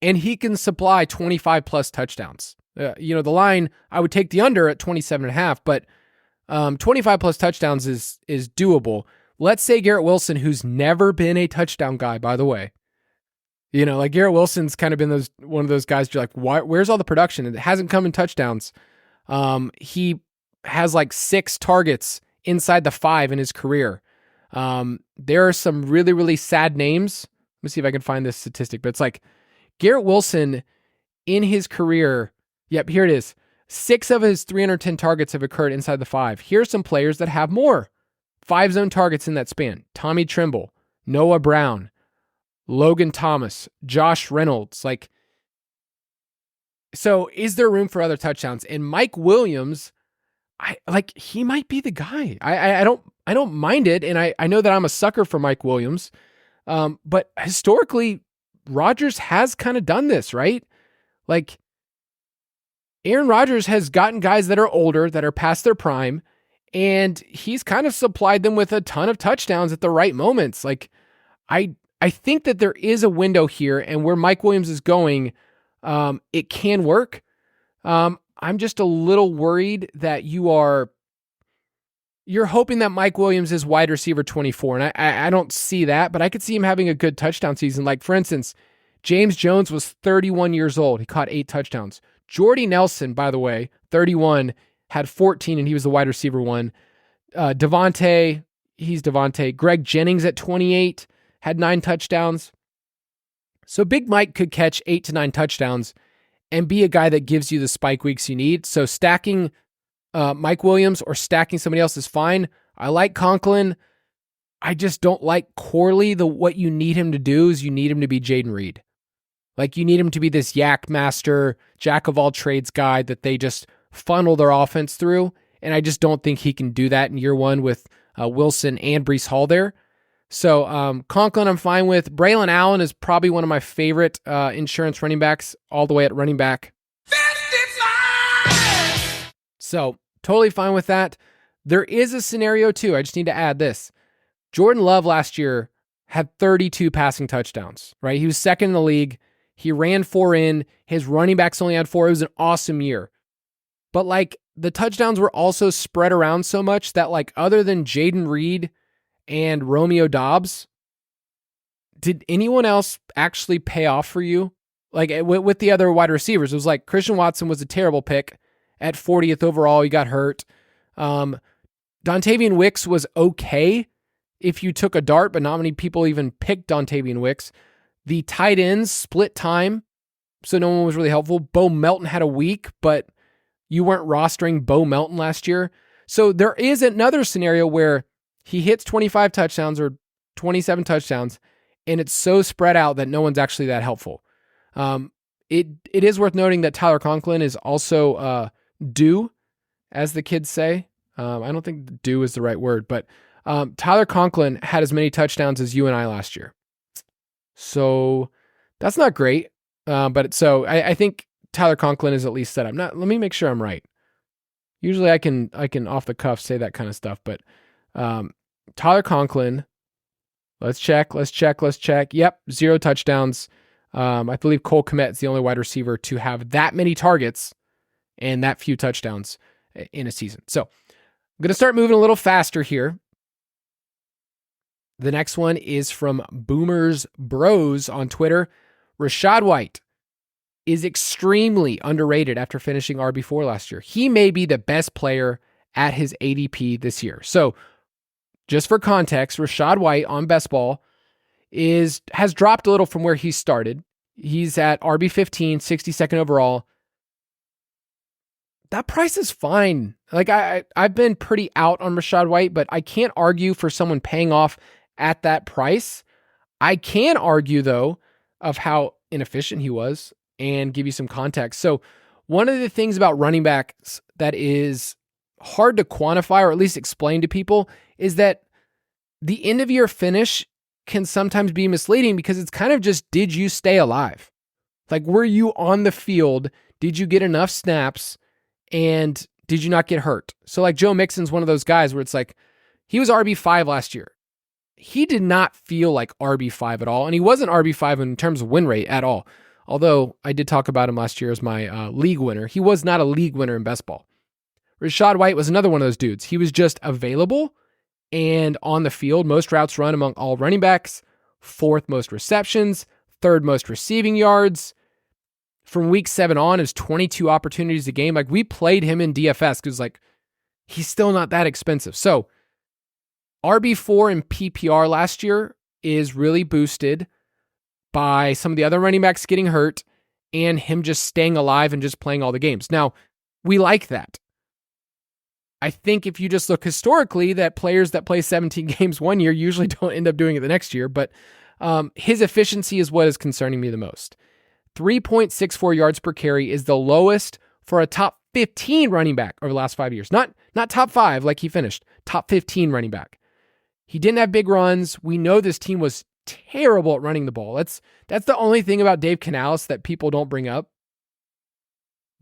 and he can supply 25 plus touchdowns. The line, I would take the under at 27.5, but 25 plus touchdowns is doable. Let's say Garrett Wilson, who's never been a touchdown guy, by the way. Like Garrett Wilson's kind of been one of those guys you're like, where's all the production? It hasn't come in touchdowns. He has like 6 targets inside the 5 in his career. There are some really, really sad names. Let me see if I can find this statistic, but it's like Garrett Wilson in his career. Yep, here it is. 6 of his 310 targets have occurred inside the 5. Here's some players that have more 5 zone targets in that span. Tommy Tremble, Noah Brown, Logan Thomas, Josh Reynolds. So is there room for other touchdowns? And Mike Williams, he might be the guy. I don't mind it. And I know that I'm a sucker for Mike Williams. But historically, Rodgers has kind of done this, right? Like, Aaron Rodgers has gotten guys that are older, that are past their prime, and he's kind of supplied them with a ton of touchdowns at the right moments. Like, I think that there is a window here, and where Mike Williams is going, it can work. I'm just a little worried that you're hoping that Mike Williams is wide receiver 24, and I don't see that, but I could see him having a good touchdown season. Like, for instance, James Jones was 31 years old. He caught 8 touchdowns. Jordy Nelson, by the way, 31, had 14, and he was the wide receiver 1. Devontae. Greg Jennings at 28 had 9 touchdowns. So Big Mike could catch 8 to 9 touchdowns and be a guy that gives you the spike weeks you need. So stacking Mike Williams or stacking somebody else is fine. I like Conklin. I just don't like Corley. What you need him to do is you need him to be Jaden Reed. Like, you need him to be this yak master, jack of all trades guy that they just funnel their offense through. And I just don't think he can do that in year 1 with Wilson and Breece Hall there. So Conklin I'm fine with. Braylon Allen is probably one of my favorite insurance running backs, all the way at running back. 55! So totally fine with that. There is a scenario too. I just need to add this. Jordan Love last year had 32 passing touchdowns, right? He was second in the league. He ran 4 in. His running backs only had 4. It was an awesome year. But like, the touchdowns were also spread around so much that, like, other than Jaden Reed and Romeo Doubs, did anyone else actually pay off for you? Like, with the other wide receivers, it was like Christian Watson was a terrible pick at 40th overall. He got hurt. Dontavian Wicks was okay if you took a dart, but not many people even picked Dontavian Wicks. The tight ends split time, so no one was really helpful. Bo Melton had a week, but you weren't rostering Bo Melton last year. So there is another scenario where he hits 25 touchdowns or 27 touchdowns, and it's so spread out that no one's actually that helpful. It is worth noting that Tyler Conklin is also due, as the kids say. I don't think due is the right word, but Tyler Conklin had as many touchdowns as you and I last year. So that's not great. But so I think Tyler Conklin is at least set up. Let me make sure I'm right. Usually I can off the cuff say that kind of stuff, but Tyler Conklin, let's check. Yep, 0 touchdowns. I believe Cole Kmet is the only wide receiver to have that many targets and that few touchdowns in a season. So I'm going to start moving a little faster here. The next one is from Boomers Bros on Twitter. Rachaad White is extremely underrated after finishing RB4 last year. He may be the best player at his ADP this year. So just for context, Rachaad White on Best Ball has dropped a little from where he started. He's at RB15, 62nd overall. That price is fine. Like, I've been pretty out on Rachaad White, but I can't argue for someone paying off at that price. I can argue, though, of how inefficient he was and give you some context. So one of the things about running backs that is hard to quantify or at least explain to people is that the end of year finish can sometimes be misleading because it's kind of just, did you stay alive? Like, were you on the field? Did you get enough snaps? And did you not get hurt? So like Joe Mixon's one of those guys where it's like, he was RB5 last year. He did not feel like RB5 at all, and he wasn't RB5 in terms of win rate at all. Although I did talk about him last year as my league winner. He was not a league winner in best ball. Rachaad White was another one of those dudes. He was just available and on the field. Most routes run among all running backs, 4th most receptions, 3rd most receiving yards. From week 7 on, is 22 opportunities a game. Like, we played him in DFS because like he's still not that expensive. So RB4 in PPR last year is really boosted by some of the other running backs getting hurt and him just staying alive and just playing all the games. Now, we like that. I think if you just look historically, that players that play 17 games one year usually don't end up doing it the next year, but his efficiency is what is concerning me the most. 3.64 yards per carry is the lowest for a top 15 running back over the last 5 years. Not top 5 like he finished, top 15 running back. He didn't have big runs. We know this team was terrible at running the ball. That's the only thing about Dave Canales that people don't bring up.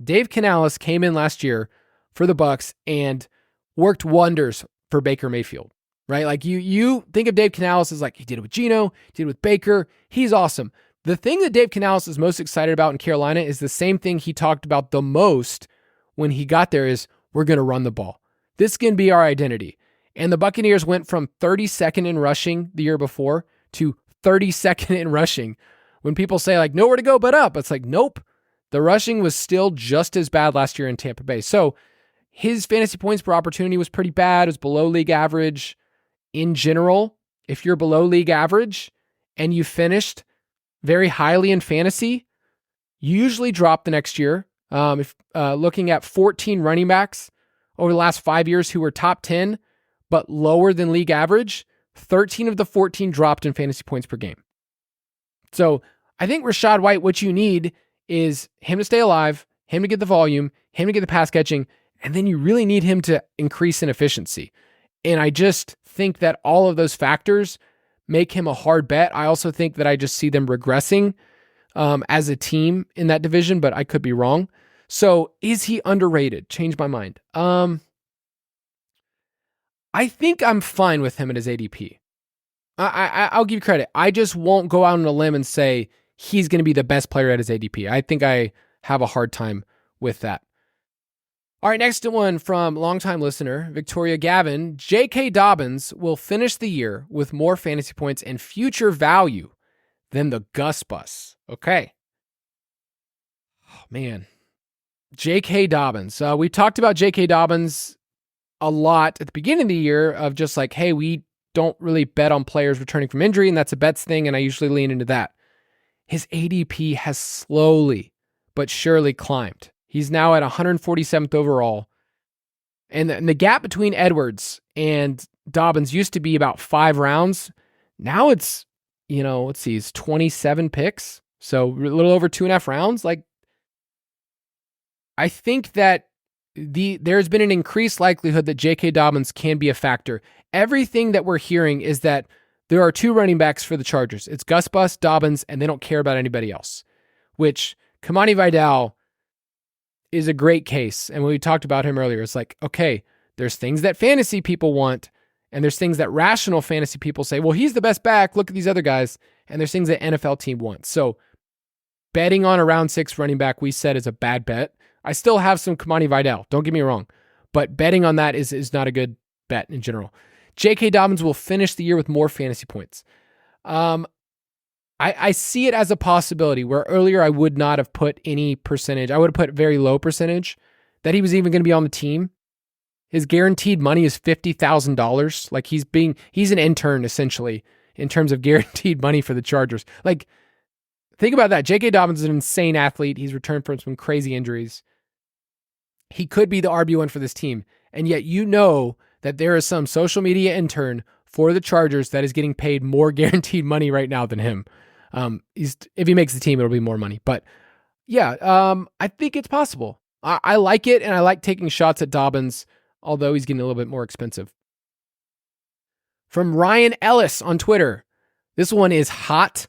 Dave Canales came in last year for the Bucs and worked wonders for Baker Mayfield, right? Like you think of Dave Canales as like, he did it with Geno, he did it with Baker. He's awesome. The thing that Dave Canales is most excited about in Carolina is the same thing he talked about the most when he got there is, we're going to run the ball. This can be our identity. And the Buccaneers went from 32nd in rushing the year before to 32nd in rushing. When people say like, nowhere to go but up, it's like, nope. The rushing was still just as bad last year in Tampa Bay. So his fantasy points per opportunity was pretty bad. It was below league average. In general, if you're below league average and you finished very highly in fantasy, you usually drop the next year. If looking at 14 running backs over the last 5 years who were top 10, but lower than league average, 13 of the 14 dropped in fantasy points per game. So I think Rachaad White, what you need is him to stay alive, him to get the volume, him to get the pass catching, and then you really need him to increase in efficiency. And I just think that all of those factors make him a hard bet. I also think that I just see them regressing as a team in that division, but I could be wrong. So is he underrated? Change my mind. I think I'm fine with him at his ADP. I'll give you credit. I just won't go out on a limb and say he's going to be the best player at his ADP. I think I have a hard time with that. All right, next one from longtime listener, Victoria Gavin. J.K. Dobbins will finish the year with more fantasy points and future value than the Gus Bus. Okay. Oh, man. J.K. Dobbins. We talked about J.K. Dobbins a lot at the beginning of the year of just like, hey, we don't really bet on players returning from injury, and that's a bets thing, and I usually lean into that. His ADP has slowly but surely climbed. He's now at 147th overall. And the gap between Edwards and Dobbins used to be about 5 rounds. Now it's, let's see, it's 27 picks. So a little over 2.5 rounds. Like, I think that there's been an increased likelihood that J.K. Dobbins can be a factor. Everything that we're hearing is that there are 2 running backs for the Chargers. It's Gus Bus, Dobbins, and they don't care about anybody else, which Kamani Vidal is a great case. And when we talked about him earlier, it's like, okay, there's things that fantasy people want, and there's things that rational fantasy people say, well, he's the best back, look at these other guys, and there's things that NFL team wants. So betting on a round 6 running back, we said, is a bad bet. I still have some Kamani Vidal, don't get me wrong, but betting on that is not a good bet in general. J.K. Dobbins will finish the year with more fantasy points. I see it as a possibility where earlier I would not have put any percentage. I would have put very low percentage that he was even going to be on the team. His guaranteed money is $50,000. Like he's an intern essentially in terms of guaranteed money for the Chargers. Like, think about that. J.K. Dobbins is an insane athlete. He's returned from some crazy injuries. He could be the RB1 for this team. And yet that there is some social media intern for the Chargers that is getting paid more guaranteed money right now than him. If he makes the team, it'll be more money. But yeah, I think it's possible. I like it, and I like taking shots at Dobbins, although he's getting a little bit more expensive. From Ryan Ellis on Twitter, this one is hot,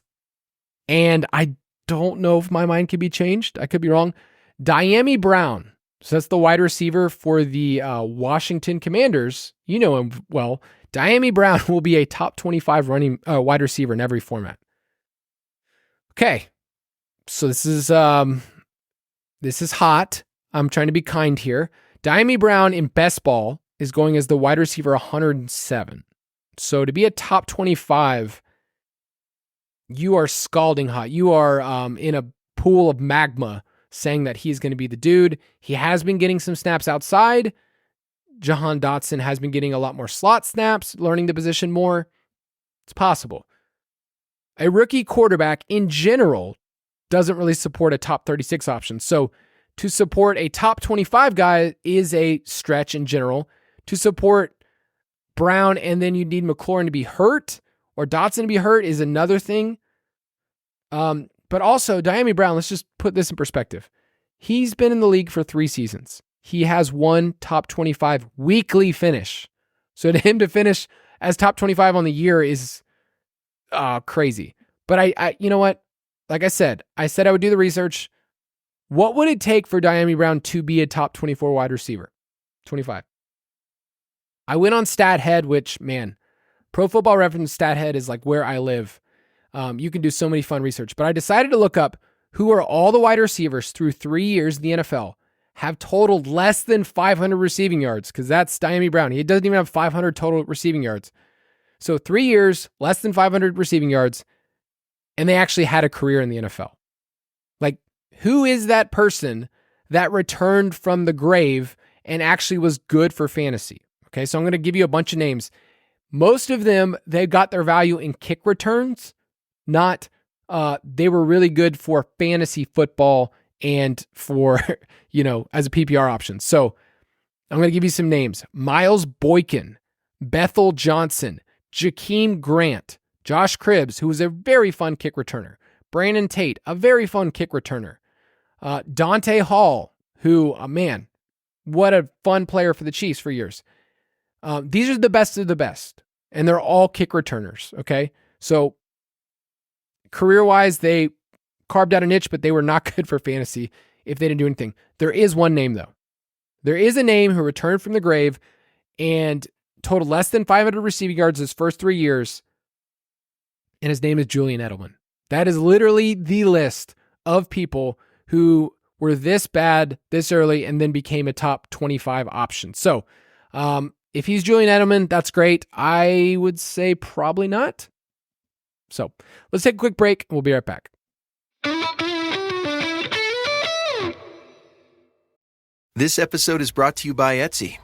and I don't know if my mind can be changed. I could be wrong. Diami Brown So that's the wide receiver for the Washington Commanders. You know him well. Dyami Brown will be a top 25 wide receiver in every format. Okay, so this is hot. I'm trying to be kind here. Dyami Brown in best ball is going as the wide receiver 107. So to be a top 25, you are scalding hot. You are in a pool of magma saying that he's going to be the dude. He has been getting some snaps outside. Jahan Dotson has been getting a lot more slot snaps, learning the position more. It's possible. A rookie quarterback in general doesn't really support a top 36 option. So to support a top 25 guy is a stretch in general. To support Brown and then you need McLaurin to be hurt or Dotson to be hurt is another thing. But also, Dyami Brown, let's just put this in perspective. He's been in the league for 3 seasons. He has one top 25 weekly finish. So to him to finish as top 25 on the year is crazy. But I you know what? Like I said I would do the research. What would it take for Dyami Brown to be a top 24 wide receiver? 25. I went on StatHead, which, man, Pro Football Reference StatHead is like where I live. You can do so many fun research. But I decided to look up who are all the wide receivers through 3 years in the NFL have totaled less than 500 receiving yards, because that's Dyami Brown. He doesn't even have 500 total receiving yards. So 3 years, less than 500 receiving yards, and they actually had a career in the NFL. Like, who is that person that returned from the grave and actually was good for fantasy? Okay, so I'm going to give you a bunch of names. Most of them, they got their value in kick returns, not they were really good for fantasy football and for, as a PPR option. So I'm going to give you some names. Miles Boykin, Bethel Johnson, Jakeem Grant, Josh Cribbs, who was a very fun kick returner, Brandon Tate, a very fun kick returner, Dante Hall, who, man, what a fun player for the Chiefs for years. These are the best of the best, and they're all kick returners, okay? So career-wise, they carved out a niche, but they were not good for fantasy if they didn't do anything. There is one name, though. There is a name who returned from the grave and totaled less than 500 receiving yards his first 3 years, and his name is Julian Edelman. That is literally the list of people who were this bad this early and then became a top 25 option. So if he's Julian Edelman, that's great. I would say probably not. So let's take a quick break and we'll be right back. This episode is brought to you by Etsy.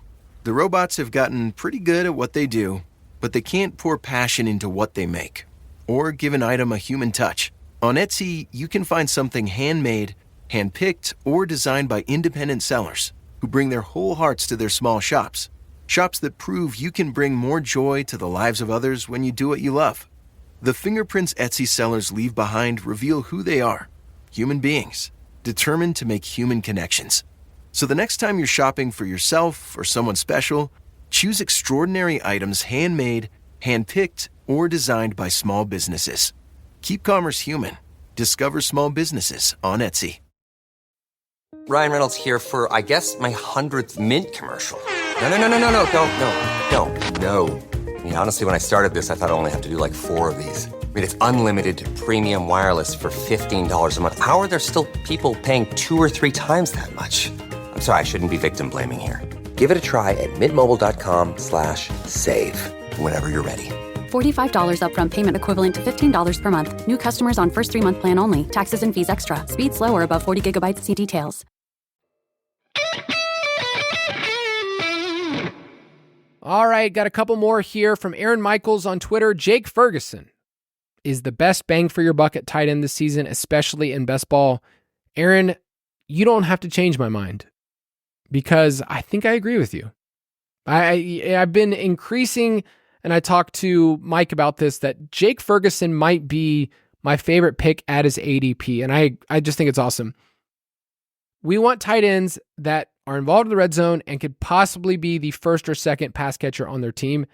The robots have gotten pretty good at what they do, but they can't pour passion into what they make or give an item a human touch. On Etsy, you can find something handmade, handpicked, or designed by independent sellers who bring their whole hearts to their small shops. Shops that prove you can bring more joy to the lives of others when you do what you love. The fingerprints Etsy sellers leave behind reveal who they are. Human beings, determined to make human connections. So the next time you're shopping for yourself or someone special, choose extraordinary items handmade, handpicked, or designed by small businesses. Keep commerce human. Discover small businesses on Etsy. Ryan Reynolds here for, I guess, my 100th Mint commercial. No, don't. I mean, honestly, when I started this, I thought I only have to do like 4 of these. I mean, it's unlimited premium wireless for $15 a month. How are there still people paying 2 or 3 times that much? I'm sorry, I shouldn't be victim blaming here. Give it a try at mintmobile.com/save. Whenever you're ready. $45 upfront payment equivalent to $15 per month. New customers on first 3-month plan only. Taxes and fees extra. Speed slower above 40 gigabytes. See details. All right, got a couple more here from Aaron Michaels on Twitter. Jake Ferguson is the best bang for your buck at tight end this season, especially in best ball. Aaron, you don't have to change my mind because I think I agree with you. I've been increasing, and I talked to Mike about this, that Jake Ferguson might be my favorite pick at his ADP, and I just think it's awesome. We want tight ends that are involved in the red zone and could possibly be the first or second pass catcher on their team.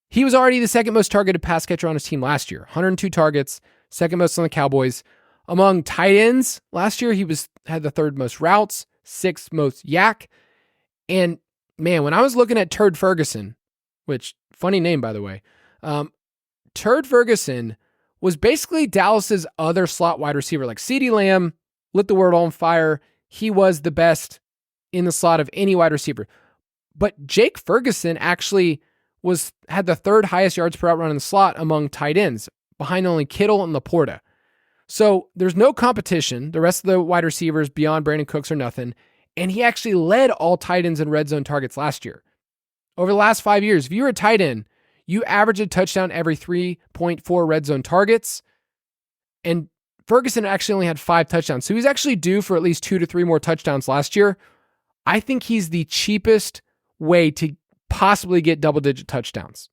He was already the second most targeted pass catcher on his team last year. 102 targets, second most on the Cowboys. Among tight ends last year, he had the third most routes, sixth most yak. And man, when I was looking at Turd Ferguson, which funny name, by the way, Turd Ferguson was basically Dallas's other slot wide receiver. Like CeeDee Lamb lit the world on fire. He was the best in the slot of any wide receiver. But Jake Ferguson actually had the third highest yards per out run in the slot among tight ends, behind only Kittle and Laporta. So there's no competition. The rest of the wide receivers beyond Brandon Cooks are nothing. And he actually led all tight ends in red zone targets last year. Over the last 5 years, if you were a tight end, you average a touchdown every 3.4 red zone targets. And Ferguson actually only had 5 touchdowns. So he's actually due for at least 2 to 3 more touchdowns last year. I think he's the cheapest way to possibly get double-digit touchdowns.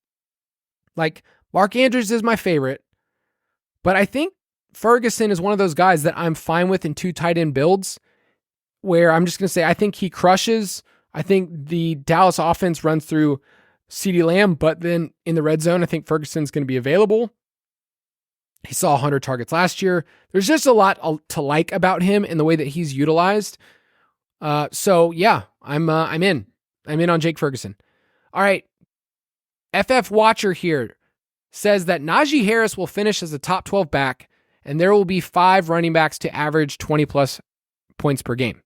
Like, Mark Andrews is my favorite, but I think Ferguson is one of those guys that I'm fine with in 2 tight end builds, where I'm just going to say I think he crushes. I think the Dallas offense runs through CeeDee Lamb, but then in the red zone, I think Ferguson's going to be available. He saw 100 targets last year. There's just a lot to like about him in the way that he's utilized. So yeah, I'm in. I'm in on Jake Ferguson. All right. FF Watcher here says that Najee Harris will finish as a top 12 back, and there will be 5 running backs to average 20 plus points per game.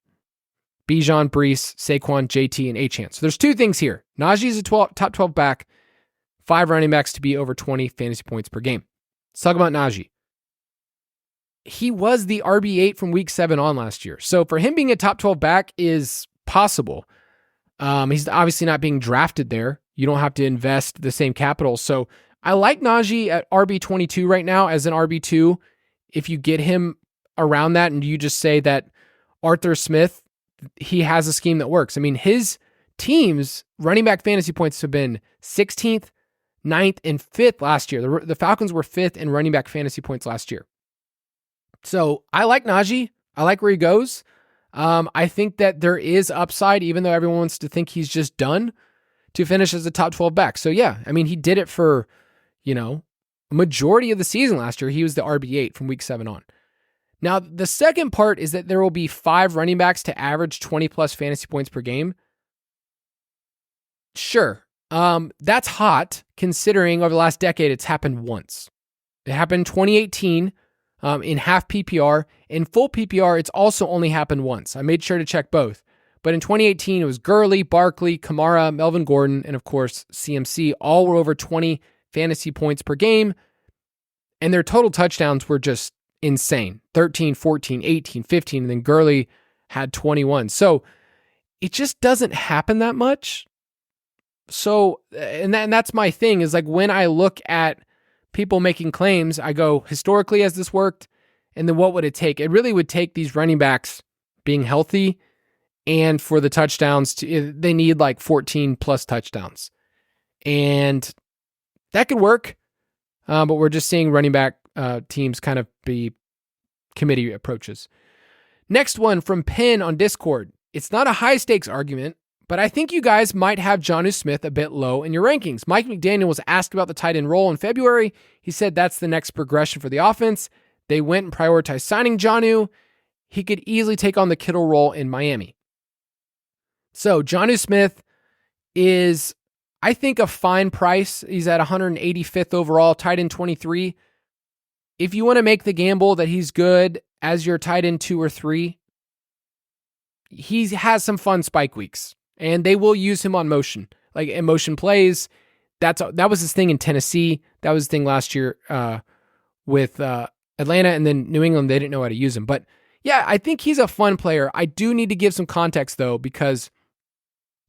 Bijan, Brees, Saquon, JT, and Achane. So there's 2 things here. Najee's a top 12 back, 5 running backs to be over 20 fantasy points per game. Let's talk about Najee. He was the RB8 from week 7 on last year. So for him being a top 12 back is possible. He's obviously not being drafted there. You don't have to invest the same capital. So I like Najee at RB22 right now as an RB2. If you get him around that and you just say that Arthur Smith, he has a scheme that works. I mean, his team's running back fantasy points have been 16th, 9th, and 5th last year. The Falcons were 5th in running back fantasy points last year. So I like Najee. I like where he goes. I think that there is upside, even though everyone wants to think he's just done, to finish as a top 12 back. So yeah, I mean, he did it for, a majority of the season last year. He was the RB8 from week 7 on. Now, the second part is that there will be 5 running backs to average 20 plus fantasy points per game. Sure. That's hot considering over the last decade, it's happened once. It happened in 2018 in half PPR. In full PPR, it's also only happened once. I made sure to check both. But in 2018, it was Gurley, Barkley, Kamara, Melvin Gordon, and of course, CMC. All were over 20 fantasy points per game. And their total touchdowns were just insane. 13, 14, 18, 15, and then Gurley had 21. So it just doesn't happen that much. So, and that's my thing, is like when I look at people making claims, I go, historically, has this worked? And then what would it take? It really would take these running backs being healthy, and for the touchdowns, they need like 14 plus touchdowns. And that could work, but we're just seeing running back teams kind of be committee approaches. Next one from Penn on Discord. It's not a high stakes argument, but I think you guys might have Jonnu Smith a bit low in your rankings. Mike McDaniel was asked about the tight end role in February. He said that's the next progression for the offense. They went and prioritized signing Jonnu. He could easily take on the Kittle role in Miami. So Jonnu Smith is, I think, a fine price. He's at 185th overall, tight end 23. If you want to make the gamble that he's good as your tight end 2 or 3, he has some fun spike weeks, and they will use him on motion, like in motion plays. That was his thing in Tennessee. That was his thing last year with Atlanta, and then New England, they didn't know how to use him. But yeah, I think he's a fun player. I do need to give some context, though, because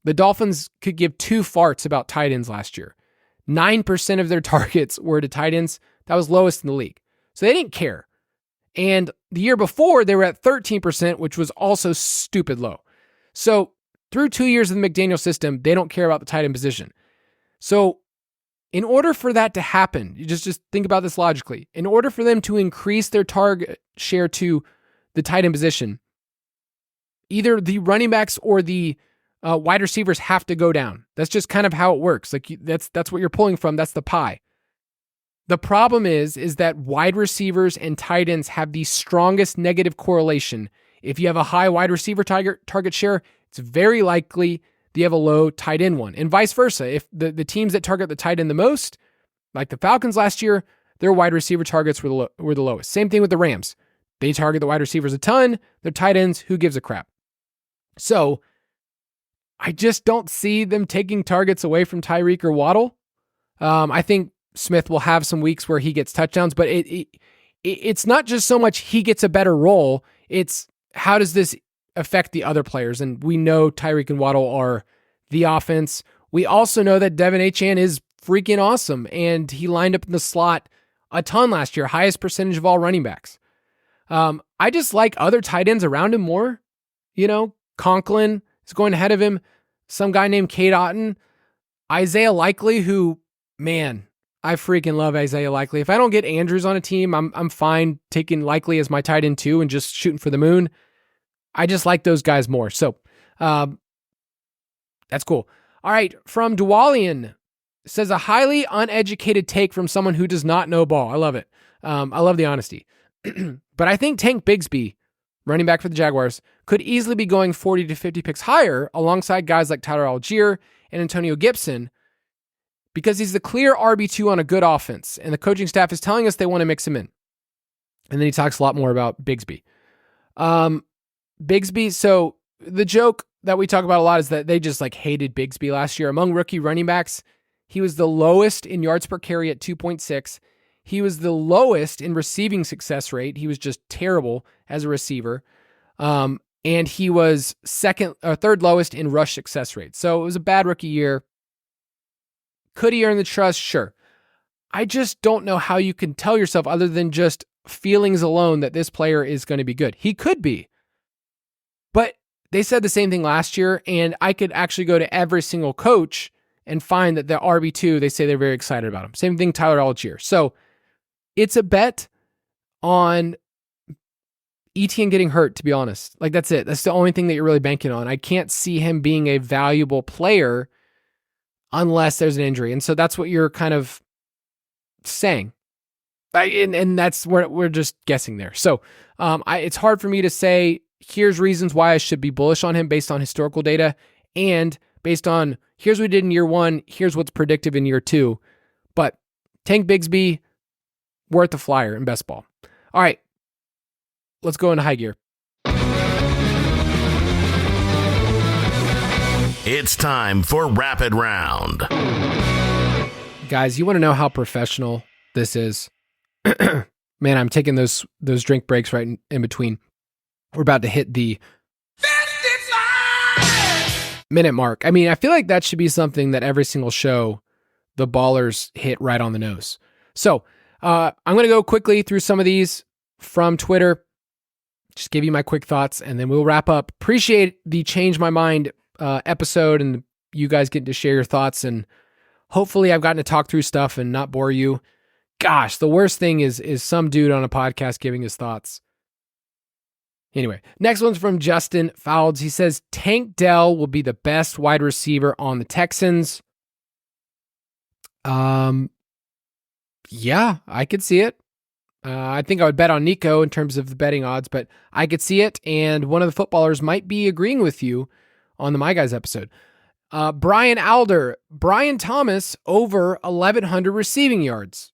the Dolphins could give 2 farts about tight ends last year. 9% of their targets were to tight ends. That was lowest in the league. So they didn't care. And the year before, they were at 13%, which was also stupid low. So through 2 years of the McDaniel system, they don't care about the tight end position. So in order for that to happen, you just think about this logically. In order for them to increase their target share to the tight end position, either the running backs or the wide receivers have to go down. That's just kind of how it works. Like that's what you're pulling from. That's the pie. The problem is that wide receivers and tight ends have the strongest negative correlation If you have a high wide receiver target share, it's very likely that you have a low tight end one, and vice versa. If the teams that target the tight end the most, like the Falcons last year, their wide receiver targets were the lowest. Same thing with the Rams. They target the wide receivers a ton. Their tight ends, who gives a crap? So I just don't see them taking targets away from Tyreek or Waddle. I think Smith will have some weeks where he gets touchdowns, but it's not just so much he gets a better role. It's how does this affect the other players? And we know Tyreek and Waddle are the offense. We also know that Devin Achane is freaking awesome, and he lined up in the slot a ton last year, highest percentage of all running backs. I just like other tight ends around him more. Conklin is going ahead of him. Some guy named Cade Otton. Isaiah Likely, who, man, I freaking love Isaiah Likely. If I don't get Andrews on a team, I'm fine taking Likely as my tight end too and just shooting for the moon. I just like those guys more. So that's cool. All right, from Dwalian, says a highly uneducated take from someone who does not know ball. I love it. I love the honesty. But I think Tank Bigsby, running back for the Jaguars, could easily be going 40 to 50 picks higher alongside guys like Tyler Algier and Antonio Gibson because he's the clear RB2 on a good offense, and the coaching staff is telling us they want to mix him in. And then he talks a lot more about Bigsby. Bigsby, so the joke that we talk about a lot is that they just hated Bigsby last year. Among rookie running backs, he was the lowest in yards per carry at 2.6. He was the lowest in receiving success rate. He was just terrible as a receiver. And he was third lowest in rush success rate. So it was a bad rookie year. Could he earn the trust? Sure. I just don't know how you can tell yourself other than just feelings alone that this player is going to be good. He could be. But they said the same thing last year, and I could actually go to every single coach and find that the RB2, they say they're very excited about him. Same thing, Tyler Algier. So it's a bet on Etienne getting hurt, to be honest. That's it. That's the only thing that you're really banking on. I can't see him being a valuable player unless there's an injury. And so that's what you're kind of saying. And that's where we're just guessing there. So it's hard for me to say, here's reasons why I should be bullish on him based on historical data and based on here's what we did in year one, here's what's predictive in year two. But Tank Bigsby, worth the flyer in best ball. All right, let's go into high gear. It's time for Rapid Round. Guys, you want to know how professional this is? Man, I'm taking those drink breaks right in between. We're about to hit the 55-minute mark. I mean, I feel like that should be something that every single show the ballers hit right on the nose. So I'm going to go quickly through some of these from Twitter, just give you my quick thoughts, and then we'll wrap up. Appreciate the Change My Mind episode and you guys getting to share your thoughts, and hopefully I've gotten to talk through stuff and not bore you. Gosh, the worst thing is some dude on a podcast giving his thoughts. Anyway, next one's from Justin Fouds. He says, Tank Dell will be the best wide receiver on the Texans. Yeah, I could see it. I think I would bet on Nico in terms of the betting odds, but I could see it, and one of the footballers might be agreeing with you on the My Guys episode. Brian Alder, Brian Thomas over 1,100 receiving yards.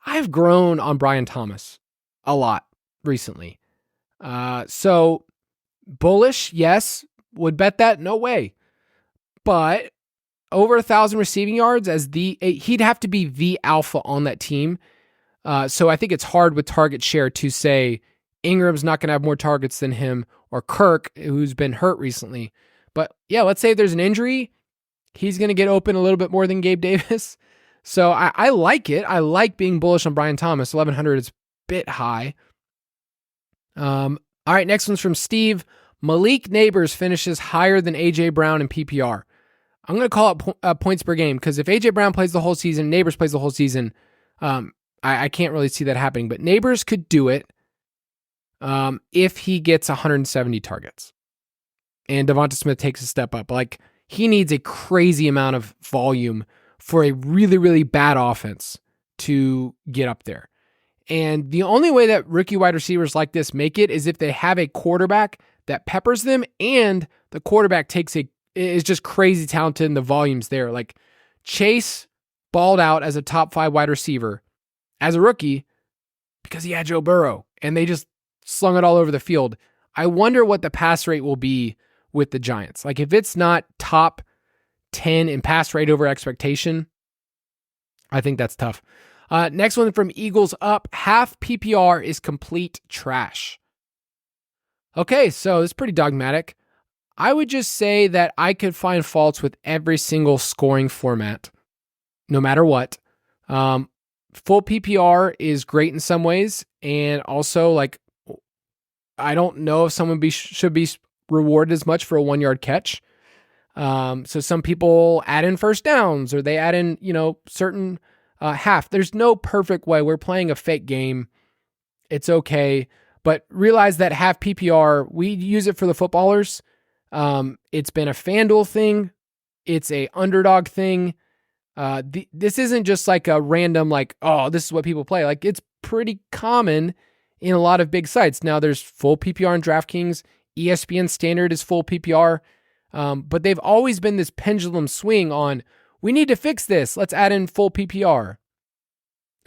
I've grown on Brian Thomas a lot recently. So bullish, yes. Would bet that? No way. But over 1,000 receiving yards as he'd have to be the alpha on that team. So I think it's hard with target share to say Ingram's not going to have more targets than him, or Kirk, who's been hurt recently. But yeah, let's say if there's an injury, he's going to get open a little bit more than Gabe Davis. So I like it. I like being bullish on Brian Thomas. 1,100 is a bit high. All right, next one's from Steve. Malik Neighbors finishes higher than A.J. Brown in PPR. I'm going to call it points per game because if A.J. Brown plays the whole season, Neighbors plays the whole season, I can't really see that happening. But Neighbors could do it if he gets 170 targets. And Devonta Smith takes a step up. He needs a crazy amount of volume for a really, really bad offense to get up there. And the only way that rookie wide receivers like this make it is if they have a quarterback that peppers them and the quarterback is just crazy talented and the volume's there. Like Chase balled out as a top 5 wide receiver as a rookie because he had Joe Burrow and they just slung it all over the field. I wonder what the pass rate will be with the Giants. Like if it's not top 10 in pass rate over expectation, I think that's tough. Next one from Eagles Up. Half PPR is complete trash. Okay, so it's pretty dogmatic. I would just say that I could find faults with every single scoring format, no matter what. Full PPR is great in some ways, and also like I don't know if someone should be rewarded as much for a 1-yard catch. So some people add in first downs or they add in, certain half. There's no perfect way. We're playing a fake game. It's okay. But realize that half PPR, we use it for the footballers. It's been a FanDuel thing. It's a Underdog thing. This isn't just like a random, this is what people play. Like it's pretty common in a lot of big sites. Now there's full PPR in DraftKings. ESPN Standard is full PPR. But they've always been this pendulum swing on, we need to fix this. Let's add in full PPR.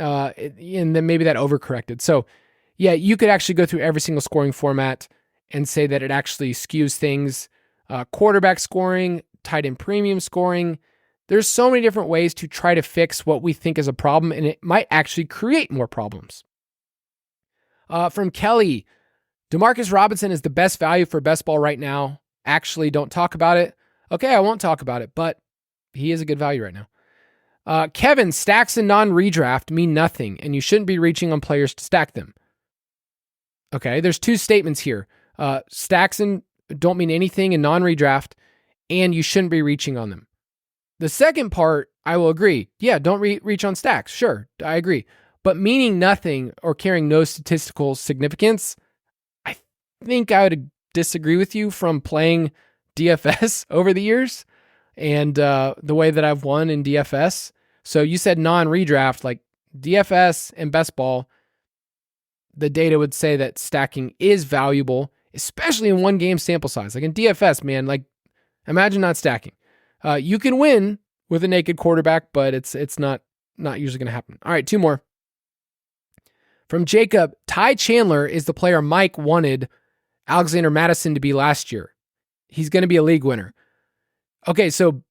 And then maybe that overcorrected. So yeah, you could actually go through every single scoring format and say that it actually skews things. Quarterback scoring, tight end premium scoring. There's so many different ways to try to fix what we think is a problem, and it might actually create more problems. From Kelly, Demarcus Robinson is the best value for best ball right now. Actually, don't talk about it. Okay, I won't talk about it, but he is a good value right now. Kevin, stacks and non-redraft mean nothing, and you shouldn't be reaching on players to stack them. Okay, there's 2 statements here. Stacks and don't mean anything in non-redraft, and you shouldn't be reaching on them. The second part, I will agree. Yeah, don't reach on stacks. Sure, I agree. But meaning nothing or carrying no statistical significance, I think I would disagree with you from playing DFS over the years and the way that I've won in DFS. So you said non-redraft, like DFS and best ball, the data would say that stacking is valuable, especially in 1 game sample size. Like in DFS, man, like imagine not stacking. You can win with a naked quarterback, but it's not usually going to happen. All right, 2 more. From Jacob, Ty Chandler is the player Mike wanted Alexander Madison to be last year. He's going to be a league winner. Okay, so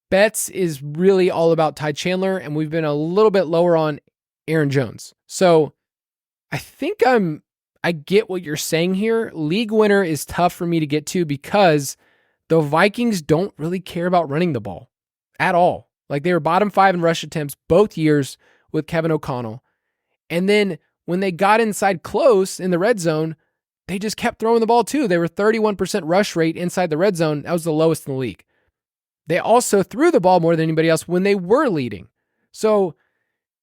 bets is really all about Ty Chandler, and we've been a little bit lower on Aaron Jones. So I think I get what you're saying here. League winner is tough for me to get to because the Vikings don't really care about running the ball at all. Like they were bottom 5 in rush attempts both years with Kevin O'Connell. And then when they got inside close in the red zone, they just kept throwing the ball too. They were 31% rush rate inside the red zone. That was the lowest in the league. They also threw the ball more than anybody else when they were leading. So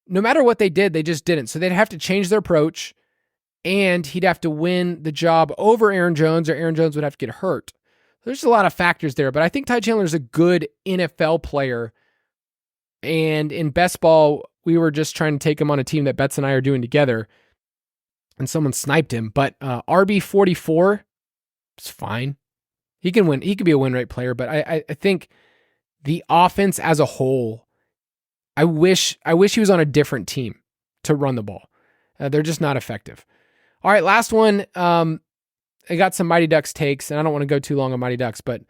no matter what they did, they just didn't. So they'd have to change their approach, and he'd have to win the job over Aaron Jones, or Aaron Jones would have to get hurt. There's a lot of factors there, but I think Ty Chandler is a good NFL player. And in best ball, we were just trying to take him on a team that Betts and I are doing together, and someone sniped him. But RB44 is fine. He can win. He could be a win rate player, but I think the offense as a whole, I wish he was on a different team to run the ball. They're just not effective. All right, last one. I got some Mighty Ducks takes, and I don't want to go too long on Mighty Ducks, but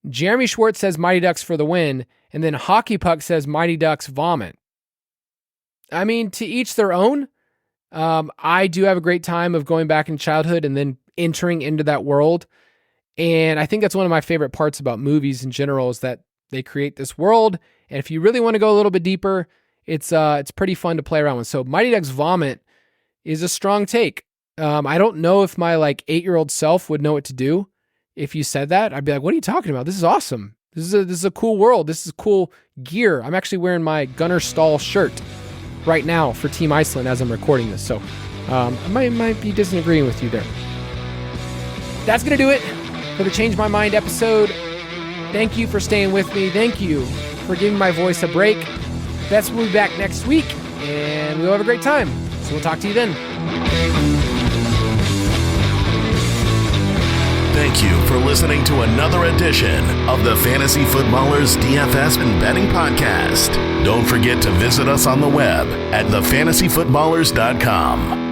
Jeremy Schwartz says Mighty Ducks for the win, and then Hockey Puck says Mighty Ducks vomit. I mean, to each their own. I do have a great time of going back in childhood and then entering into that world. And I think that's one of my favorite parts about movies in general is that they create this world. And if you really want to go a little bit deeper, it's pretty fun to play around with. So Mighty Ducks vomit is a strong take. I don't know if my 8-year-old self would know what to do. If you said that, I'd be like, what are you talking about? This is awesome. This is a cool world. This is cool gear. I'm actually wearing my Gunnar Stahl shirt right now for Team Iceland as I'm recording this. So I might be disagreeing with you there. That's going to do it for the Change My Mind episode. Thank you for staying with me. Thank you for giving my voice a break. Betts will be back next week, and we'll have a great time. So we'll talk to you then. Thank you for listening to another edition of the Fantasy Footballers DFS and Betting Podcast. Don't forget to visit us on the web at thefantasyfootballers.com.